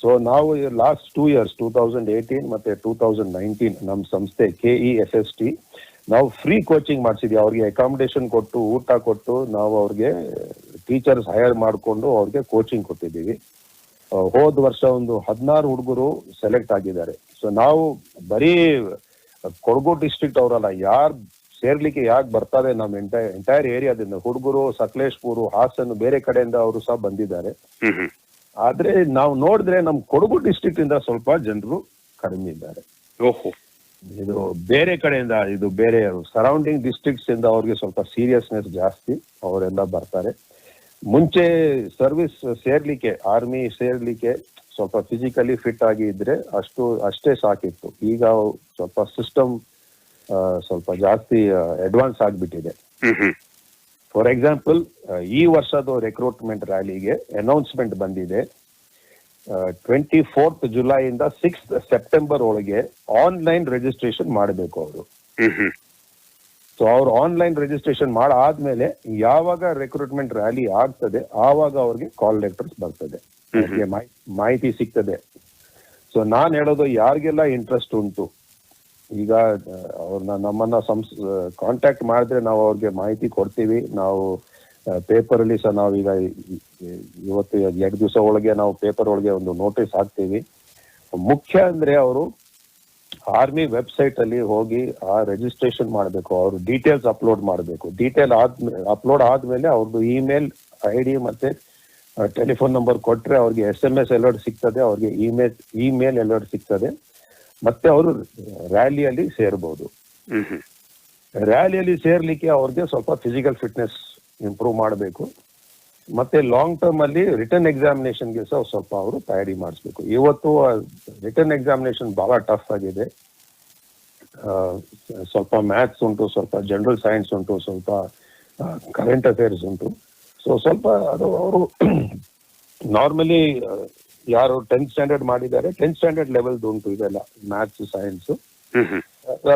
ಸೊ ನಾವು ಲಾಸ್ಟ್ 2 years 2018 ಮತ್ತೆ 2019 ನಮ್ ಸಂಸ್ಥೆ KESST ನಾವು ಫ್ರೀ ಕೋಚಿಂಗ್ ಮಾಡಿಸಿದ್ವಿ. ಅವ್ರಿಗೆ ಅಕಾಮಿಡೇಷನ್ ಕೊಟ್ಟು, ಊಟ ಕೊಟ್ಟು, ನಾವು ಅವ್ರಿಗೆ ಟೀಚರ್ಸ್ ಹೈರ್ ಮಾಡ್ಕೊಂಡು ಅವ್ರಿಗೆ ಕೋಚಿಂಗ್ ಕೊಟ್ಟಿದ್ದೀವಿ. ಹೋದ ವರ್ಷ ಒಂದು 16 ಹುಡುಗರು ಸೆಲೆಕ್ಟ್ ಆಗಿದ್ದಾರೆ. ಸೊ ನಾವು ಬರೀ ಕೊಡಗು ಡಿಸ್ಟ್ರಿಕ್ಟ್ ಅವರಲ್ಲ, ಯಾರು ಸೇರ್ಲಿಕ್ಕೆ ಯಾಕೆ ಬರ್ತಾರೆ ನಮ್ಮ ಎಂಟೈರ್ ಏರಿಯಾದಿಂದ ಹುಡುಗರು, ಸಕಲೇಶ್ಪುರ, ಹಾಸನ್, ಬೇರೆ ಕಡೆಯಿಂದ ಅವರು ಸಹ ಬಂದಿದ್ದಾರೆ. ಆದ್ರೆ ನಾವು ನೋಡಿದ್ರೆ ನಮ್ ಕೊಡಗು ಡಿಸ್ಟ್ರಿಕ್ಟ್ ಇಂದ ಸ್ವಲ್ಪ ಜನರು ಕಡಿಮೆ ಇದ್ದಾರೆ. ಇದು ಬೇರೆ ಕಡೆಯಿಂದ, ಇದು ಬೇರೆ ಸರೌಂಡಿಂಗ್ ಡಿಸ್ಟ್ರಿಕ್ಟ್ಸ್ ಇಂದ ಅವ್ರಿಗೆ ಸ್ವಲ್ಪ ಸೀರಿಯಸ್ನೆಸ್ ಜಾಸ್ತಿ, ಅವರೆಲ್ಲ ಬರ್ತಾರೆ. ಮುಂಚೆ ಸರ್ವಿಸ್ ಸೇರ್ಲಿಕ್ಕೆ, ಆರ್ಮಿ ಸೇರ್ಲಿಕ್ಕೆ ಸ್ವಲ್ಪ ಫಿಸಿಕಲಿ ಫಿಟ್ ಆಗಿ ಇದ್ರೆ ಅಷ್ಟೇ ಸಾಕಿತ್ತು. ಈಗ ಸ್ವಲ್ಪ ಸಿಸ್ಟಮ್ ಸ್ವಲ್ಪ ಜಾಸ್ತಿ ಅಡ್ವಾನ್ಸ್ ಆಗಿಬಿಟ್ಟಿದೆ. ಫಾರ್ ಎಕ್ಸಾಂಪಲ್, ಈ ವರ್ಷದ ರಿಕ್ರೂಟ್ಮೆಂಟ್ ರ್ಯಾಲಿಗೆ ಅನೌನ್ಸ್ಮೆಂಟ್ ಬಂದಿದೆ. 24th ಜುಲೈ ಇಂದ 6th ಸೆಪ್ಟೆಂಬರ್ ಒಳಗೆ ಆನ್ಲೈನ್ ರಿಜಿಸ್ಟ್ರೇಷನ್ ಮಾಡಬೇಕು ಅವರು. ಸೊ ಅವ್ರು ಆನ್ಲೈನ್ ರಿಜಿಸ್ಟ್ರೇಷನ್ ಮಾಡಾದ್ಮೇಲೆ ಯಾವಾಗ ರಿಕ್ರೂಟ್ಮೆಂಟ್ ರ್ಯಾಲಿ ಆಗ್ತದೆ ಆವಾಗ ಅವ್ರಿಗೆ ಕಾಲ್ ಲೆಟರ್ಸ್ ಬರ್ತದೆ, ಅವ್ರಿಗೆ ಮಾಹಿತಿ ಸಿಗ್ತದೆ. ಸೊ ನಾನ್ ಹೇಳೋದು, ಯಾರಿಗೆಲ್ಲ ಇಂಟ್ರೆಸ್ಟ್ ಉಂಟು, ಈಗ ಅವ್ರನ್ನ ನಮ್ಮನ್ನ ಕಾಂಟ್ಯಾಕ್ಟ್ ಮಾಡಿದ್ರೆ ನಾವು ಅವ್ರಿಗೆ ಮಾಹಿತಿ ಕೊಡ್ತೀವಿ. ನಾವು ಪೇಪರ್ ಅಲ್ಲಿ ಸಹ ನಾವೀಗ ಇವತ್ತು 2 ದಿವಸ ಒಳಗೆ ನಾವು ಪೇಪರ್ ಒಳಗೆ ಒಂದು ನೋಟಿಸ್ ಹಾಕ್ತೀವಿ. ಮುಖ್ಯ ಅಂದ್ರೆ ಅವರು ಆರ್ಮಿ ವೆಬ್ಸೈಟ್ ಅಲ್ಲಿ ಹೋಗಿ ಆ ರಿಜಿಸ್ಟ್ರೇಷನ್ ಮಾಡಬೇಕು, ಅವರು ಡೀಟೇಲ್ಸ್ ಅಪ್ಲೋಡ್ ಮಾಡಬೇಕು. ಡೀಟೇಲ್ ಅಪ್ಲೋಡ್ ಆದ್ಮೇಲೆ ಅವ್ರದ್ದು ಇಮೇಲ್ ID ಮತ್ತೆ ಟೆಲಿಫೋನ್ ನಂಬರ್ ಕೊಟ್ರೆ ಅವ್ರಿಗೆ SMS ಅಲರ್ಟ್ ಸಿಗ್ತದೆ, ಅವ್ರಿಗೆ ಇಮೇಲ್ ಅಲರ್ಟ್ ಸಿಗ್ತದೆ. ಮತ್ತೆ ಅವರು ರ್ಯಾಲಿಯಲ್ಲಿ ಸೇರ್ಬೋದು. ರ್ಯಾಲಿಯಲ್ಲಿ ಸೇರ್ಲಿಕ್ಕೆ ಅವ್ರಿಗೆ ಸ್ವಲ್ಪ ಫಿಸಿಕಲ್ ಫಿಟ್ನೆಸ್ ಇಂಪ್ರೂವ್ ಮಾಡಬೇಕು. ಮತ್ತೆ ಲಾಂಗ್ ಟರ್ಮ್ ಅಲ್ಲಿ ರಿಟರ್ನ್ ಎಕ್ಸಾಮಿನೇಷನ್ಗೆ ಸಹ ಸ್ವಲ್ಪ ಅವರು ತಯಾರಿ ಮಾಡಿಸ್ಬೇಕು. ಇವತ್ತು ರಿಟರ್ನ್ ಎಕ್ಸಾಮಿನೇಷನ್ ಬಹಳ ಟಫ್ ಆಗಿದೆ. ಸ್ವಲ್ಪ ಮ್ಯಾಥ್ಸ್ ಉಂಟು, ಸ್ವಲ್ಪ ಜನರಲ್ ಸೈನ್ಸ್ ಉಂಟು, ಸ್ವಲ್ಪ ಕರೆಂಟ್ ಅಫೇರ್ಸ್ ಉಂಟು. ಸೊ ಸ್ವಲ್ಪ ಅದು ಅವರು ನಾರ್ಮಲಿ ಯಾರು 10th ಸ್ಟ್ಯಾಂಡರ್ಡ್ ಮಾಡಿದ್ದಾರೆ 10th ಸ್ಟ್ಯಾಂಡರ್ಡ್ ಲೆವೆಲ್ದು ಉಂಟು ಇದೆಲ್ಲ, maths, science,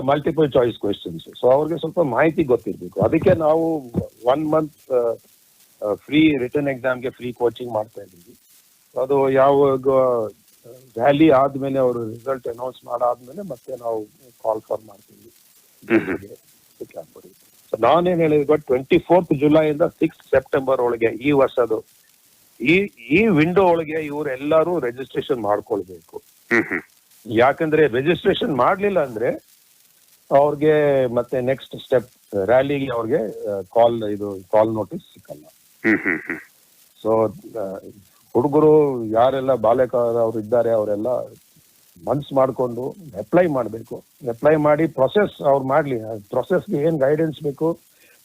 multiple choice questions. So ಅವ್ರಿಗೆ ಸ್ವಲ್ಪ ಮಾಹಿತಿ ಗೊತ್ತಿರ್ಬೇಕು. ಅದಕ್ಕೆ ನಾವು 1 month ಫ್ರೀ ರಿಟರ್ನ್ ಎಕ್ಸಾಮ್ಗೆ ಫ್ರೀ ಕೋಚಿಂಗ್ ಮಾಡ್ತಾ ಇದ್ದೀವಿ. ಅದು ಯಾವಾಗ ರ್ಯಾಲಿ ಆದ್ಮೇಲೆ ಅವರು ರಿಸಲ್ಟ್ ಅನೌನ್ಸ್ ಮಾಡಾದ್ಮೇಲೆ ಮತ್ತೆ ನಾವು ಕಾಲ್ ಫಾರ್ ಮಾಡ್ತೀವಿ. ಸೊ ನಾನೇನ್ ಹೇಳಿದ್ರೆ 24th ಜುಲೈ ಇಂದ 6th ಸೆಪ್ಟೆಂಬರ್ ಒಳಗೆ ಈ ವರ್ಷದ ಈ ವಿಂಡೋ ಒಳಗೆ ಇವರೆಲ್ಲರೂ ರಿಜಿಸ್ಟ್ರೇಷನ್ ಮಾಡ್ಕೊಳ್ಬೇಕು. ಯಾಕಂದ್ರೆ ರಿಜಿಸ್ಟ್ರೇಷನ್ ಮಾಡ್ಲಿಲ್ಲ ಅಂದ್ರೆ ಅವ್ರಿಗೆ ಮತ್ತೆ ನೆಕ್ಸ್ಟ್ ಸ್ಟೆಪ್ ರ್ಯಾಲಿಗೆ ಅವ್ರಿಗೆ ಕಾಲ್ ನೋಟಿಸ್ ಸಿಕ್ಕಲ್ಲ. ಸೊ ಹುಡುಗರು ಯಾರೆಲ್ಲ ಬಾಲಕರು ಇದ್ದಾರೆ ಅವರೆಲ್ಲ ಮನ್ಸ್ ಮಾಡ್ಕೊಂಡು ಅಪ್ಲೈ ಮಾಡಬೇಕು. ಅಪ್ಲೈ ಮಾಡಿ ಪ್ರೊಸೆಸ್ ಅವ್ರು ಮಾಡ್ಲಿ. ಪ್ರೊಸೆಸ್ಗೆ ಏನ್ ಗೈಡೆನ್ಸ್ ಬೇಕು,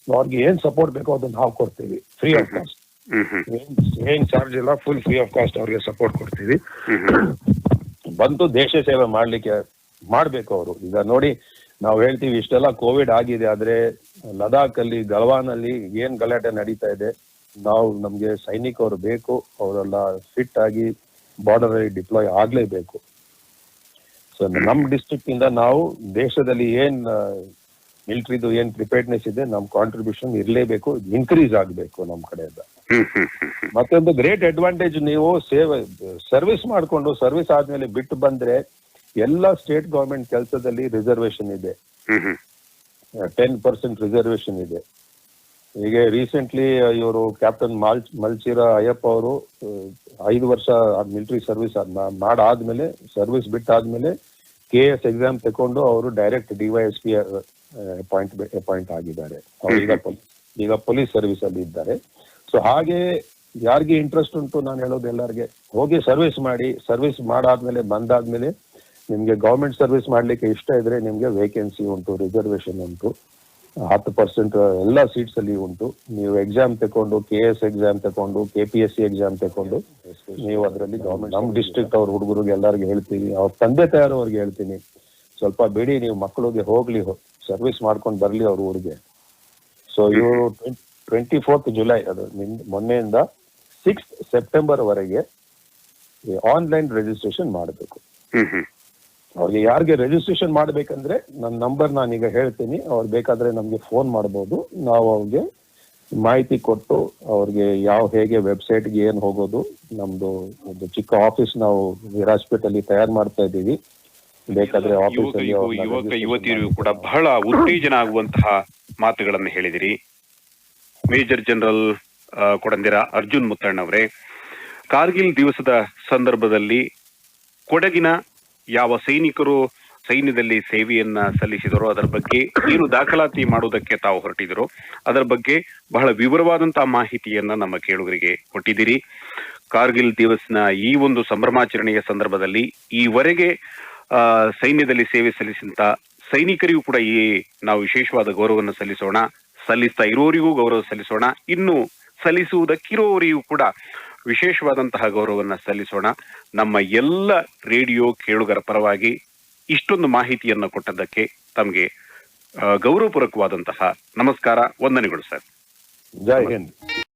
ಅವ್ರಿಗೆ ಏನ್ ಸಪೋರ್ಟ್ ಬೇಕು ಅದನ್ನ ನಾವು ಕೊಡ್ತೀವಿ ಫ್ರೀ ಆಫ್ ಕಾಸ್ಟ್. ಏನ್ ಚಾರ್ಜ್ ಇಲ್ಲ, ಫುಲ್ ಫ್ರೀ ಆಫ್ ಕಾಸ್ಟ್ ಅವ್ರಿಗೆ ಸಪೋರ್ಟ್ ಕೊಡ್ತೀವಿ. ಬಂದು ದೇಶ ಸೇವೆ ಮಾಡ್ಬೇಕು ಅವರು. ಈಗ ನೋಡಿ, ನಾವು ಹೇಳ್ತೀವಿ ಇಷ್ಟೆಲ್ಲ ಕೋವಿಡ್ ಆಗಿದೆ, ಆದ್ರೆ ಲದಾಖ್ ಅಲ್ಲಿ ಗಲ್ವಾನ್ ಅಲ್ಲಿ ಏನ್ ಗಲಾಟೆ ನಡೀತಾ ಇದೆ. ನಮ್ಗೆ ಸೈನಿಕರು ಬೇಕು, ಅವರೆಲ್ಲ ಫಿಟ್ ಆಗಿ ಬಾರ್ಡರ್ ಅಲ್ಲಿ ಡಿಪ್ಲಾಯ್ ಆಗ್ಲೇಬೇಕು. ಸೊ ನಮ್ ಡಿಸ್ಟ್ರಿಕ್ಟ್ ಇಂದ ನಾವು ದೇಶದಲ್ಲಿ ಏನ್ ಮಿಲಿಟರಿದು ಏನ್ ಪ್ರಿಪೇರ್ಡ್ನೆಸ್ ಇದೆ, ನಮ್ ಕಾಂಟ್ರಿಬ್ಯೂಷನ್ ಇರ್ಲೇಬೇಕು, ಇನ್ಕ್ರೀಸ್ ಆಗ್ಬೇಕು ನಮ್ ಕಡೆಯಿಂದ. ಮತ್ತೊಂದು ಗ್ರೇಟ್ ಅಡ್ವಾಂಟೇಜ್, ನೀವು ಸರ್ವಿಸ್ ಮಾಡ್ಕೊಂಡು ಸರ್ವಿಸ್ ಆದ್ಮೇಲೆ ಬಿಟ್ಟು ಬಂದ್ರೆ ಎಲ್ಲ ಸ್ಟೇಟ್ ಗವರ್ಮೆಂಟ್ ಕೆಲಸದಲ್ಲಿ ರಿಸರ್ವೇಶನ್ ಇದೆ, 10% ರಿಸರ್ವೇಶನ್ ಇದೆ. ಈಗ ರೀಸೆಂಟ್ಲಿ ಇವರು ಕ್ಯಾಪ್ಟನ್ ಮಲ್ಚಿರ ಅಯ್ಯಪ್ಪ ಅವರು 5 ವರ್ಷ ಮಿಲಿಟರಿ ಸರ್ವಿಸ್ ಮಾಡಾದ್ಮೇಲೆ, ಸರ್ವಿಸ್ ಬಿಟ್ಟಾದ್ಮೇಲೆ KS ಎಕ್ಸಾಮ್ ತಕೊಂಡು ಅವರು ಡೈರೆಕ್ಟ್ DYSP ಅಪಾಯಿಂಟ್ ಆಗಿದ್ದಾರೆ. ಅವರು ಈಗ ಪೊಲೀಸ್ ಸರ್ವಿಸ್ ಅಲ್ಲಿ ಇದ್ದಾರೆ. ಸೊ ಹಾಗೆ ಯಾರಿಗೆ ಇಂಟ್ರೆಸ್ಟ್ ಉಂಟು, ನಾನು ಹೇಳೋದು ಎಲ್ಲರಿಗೆ ಹೋಗಿ ಸರ್ವಿಸ್ ಮಾಡಿ. ಸರ್ವಿಸ್ ಮಾಡಾದ್ಮೇಲೆ ಬಂದಾದ್ಮೇಲೆ ನಿಮ್ಗೆ ಗವರ್ಮೆಂಟ್ ಸರ್ವಿಸ್ ಮಾಡ್ಲಿಕ್ಕೆ ಇಷ್ಟ ಇದ್ರೆ ನಿಮ್ಗೆ ವೇಕೆನ್ಸಿ ಉಂಟು, ರಿಸರ್ವೇಶನ್ ಉಂಟು, 10% ಎಲ್ಲ ಸೀಟ್ಸ್ ಅಲ್ಲಿ ಉಂಟು. ನೀವು ಎಕ್ಸಾಮ್ ತಕೊಂಡು, KS ಎಕ್ಸಾಮ್ ತಕೊಂಡು, KPSC ಎಕ್ಸಾಮ್ ತಕೊಂಡು ನೀವು ಅದರಲ್ಲಿ ಗವರ್ಮೆಂಟ್, ನಮ್ ಡಿಸ್ಟ್ರಿಕ್ಟ್ ಅವ್ರ ಹುಡುಗರಿಗೆ ಎಲ್ಲರಿಗೆ ಹೇಳ್ತೀವಿ, ಅವ್ರ ತಂದೆ ತಾಯಿಯವ್ರಿಗೆ ಹೇಳ್ತೀನಿ, ಸ್ವಲ್ಪ ಬಿಡಿ, ನೀವು ಮಕ್ಕಳಿಗೆ ಹೋಗ್ಲಿ, ಸರ್ವಿಸ್ ಮಾಡ್ಕೊಂಡು ಬರ್ಲಿ ಅವ್ರ ಊರಿಗೆ. ಸೊ ಇವರು 24th ಜುಲೈ, ಅದು ಮೊನ್ನೆಯಿಂದ 6th ಸೆಪ್ಟೆಂಬರ್ ವರೆಗೆ ಆನ್ಲೈನ್ ರಿಜಿಸ್ಟ್ರೇಷನ್ ಮಾಡಬೇಕು. ಅವ್ರಿಗೆ ಯಾರಿಗೆ ರಿಜಿಸ್ಟ್ರೇಷನ್ ಮಾಡ್ಬೇಕಂದ್ರೆ ನನ್ನ ನಂಬರ್ ನಾನೀಗ ಹೇಳ್ತೀನಿ, ಅವ್ರು ಬೇಕಾದ್ರೆ ನಮ್ಗೆ ಫೋನ್ ಮಾಡ್ಬೋದು. ನಾವು ಅವ್ರಿಗೆ ಮಾಹಿತಿ ಕೊಟ್ಟು ಅವ್ರಿಗೆ ಹೇಗೆ ವೆಬ್ಸೈಟ್ಗೆ ಏನ್ ಹೋಗೋದು, ನಮ್ದು ಒಂದು ಚಿಕ್ಕ ಆಫೀಸ್ ನಾವು ವಿರಾಜ್ಪೇಟಲ್ಲಿ ತಯಾರು ಮಾಡ್ತಾ ಇದ್ದೀವಿ. ಬೇಕಾದ್ರೆ ಆಫೀಸ್ ಅಲ್ಲಿ ಯುವತಿಯರಿಗೂ ಕೂಡ ಬಹಳ ಉತ್ತೇಜನ ಆಗುವಂತಹ ಮಾತುಗಳನ್ನು ಹೇಳಿದಿರಿ. ಮೇಜರ್ ಜನರಲ್ ಕೊಡಂದಿರ ಅರ್ಜುನ್ ಮುತ್ತಣ್ಣವರೇ, ಕಾರ್ಗಿಲ್ ದಿವಸದ ಸಂದರ್ಭದಲ್ಲಿ ಕೊಡಗಿನ ಯಾವ ಸೈನಿಕರು ಸೈನ್ಯದಲ್ಲಿ ಸೇವೆಯನ್ನ ಸಲ್ಲಿಸಿದರೋ ಅದರ ಬಗ್ಗೆ ಏನು ದಾಖಲಾತಿ ಮಾಡುವುದಕ್ಕೆ ತಾವು ಹೊರಟಿದರೋ ಅದರ ಬಗ್ಗೆ ಬಹಳ ವಿವರವಾದಂತಹ ಮಾಹಿತಿಯನ್ನ ನಮ್ಮ ಕೇಳುಗರಿಗೆ ಕೊಟ್ಟಿದ್ದೀರಿ. ಕಾರ್ಗಿಲ್ ದಿವಸ್ನ ಈ ಒಂದು ಸಂಭ್ರಮಾಚರಣೆಯ ಸಂದರ್ಭದಲ್ಲಿ ಈವರೆಗೆ ಸೈನ್ಯದಲ್ಲಿ ಸೇವೆ ಸಲ್ಲಿಸಿದಂತ ಸೈನಿಕರಿಗೂ ಕೂಡ ನಾವು ವಿಶೇಷವಾದ ಗೌರವವನ್ನು ಸಲ್ಲಿಸ್ತಾ ಇರೋರಿಗೂ ಗೌರವ ಸಲ್ಲಿಸೋಣ. ಇನ್ನು ಸಲ್ಲಿಸುವುದಕ್ಕಿರೋರಿಗೂ ಕೂಡ ವಿಶೇಷವಾದಂತಹ ಗೌರವವನ್ನ ಸಲ್ಲಿಸೋಣ. ನಮ್ಮ ಎಲ್ಲ ರೇಡಿಯೋ ಕೇಳುಗರ ಪರವಾಗಿ ಇಷ್ಟೊಂದು ಮಾಹಿತಿಯನ್ನ ಕೊಟ್ಟದ್ದಕ್ಕೆ ತಮಗೆ ಗೌರವಪೂರ್ವಕವಾದಂತಹ ನಮಸ್ಕಾರ, ವಂದನೆಗಳು ಸರ್. ಜೈ ಹಿಂದ್.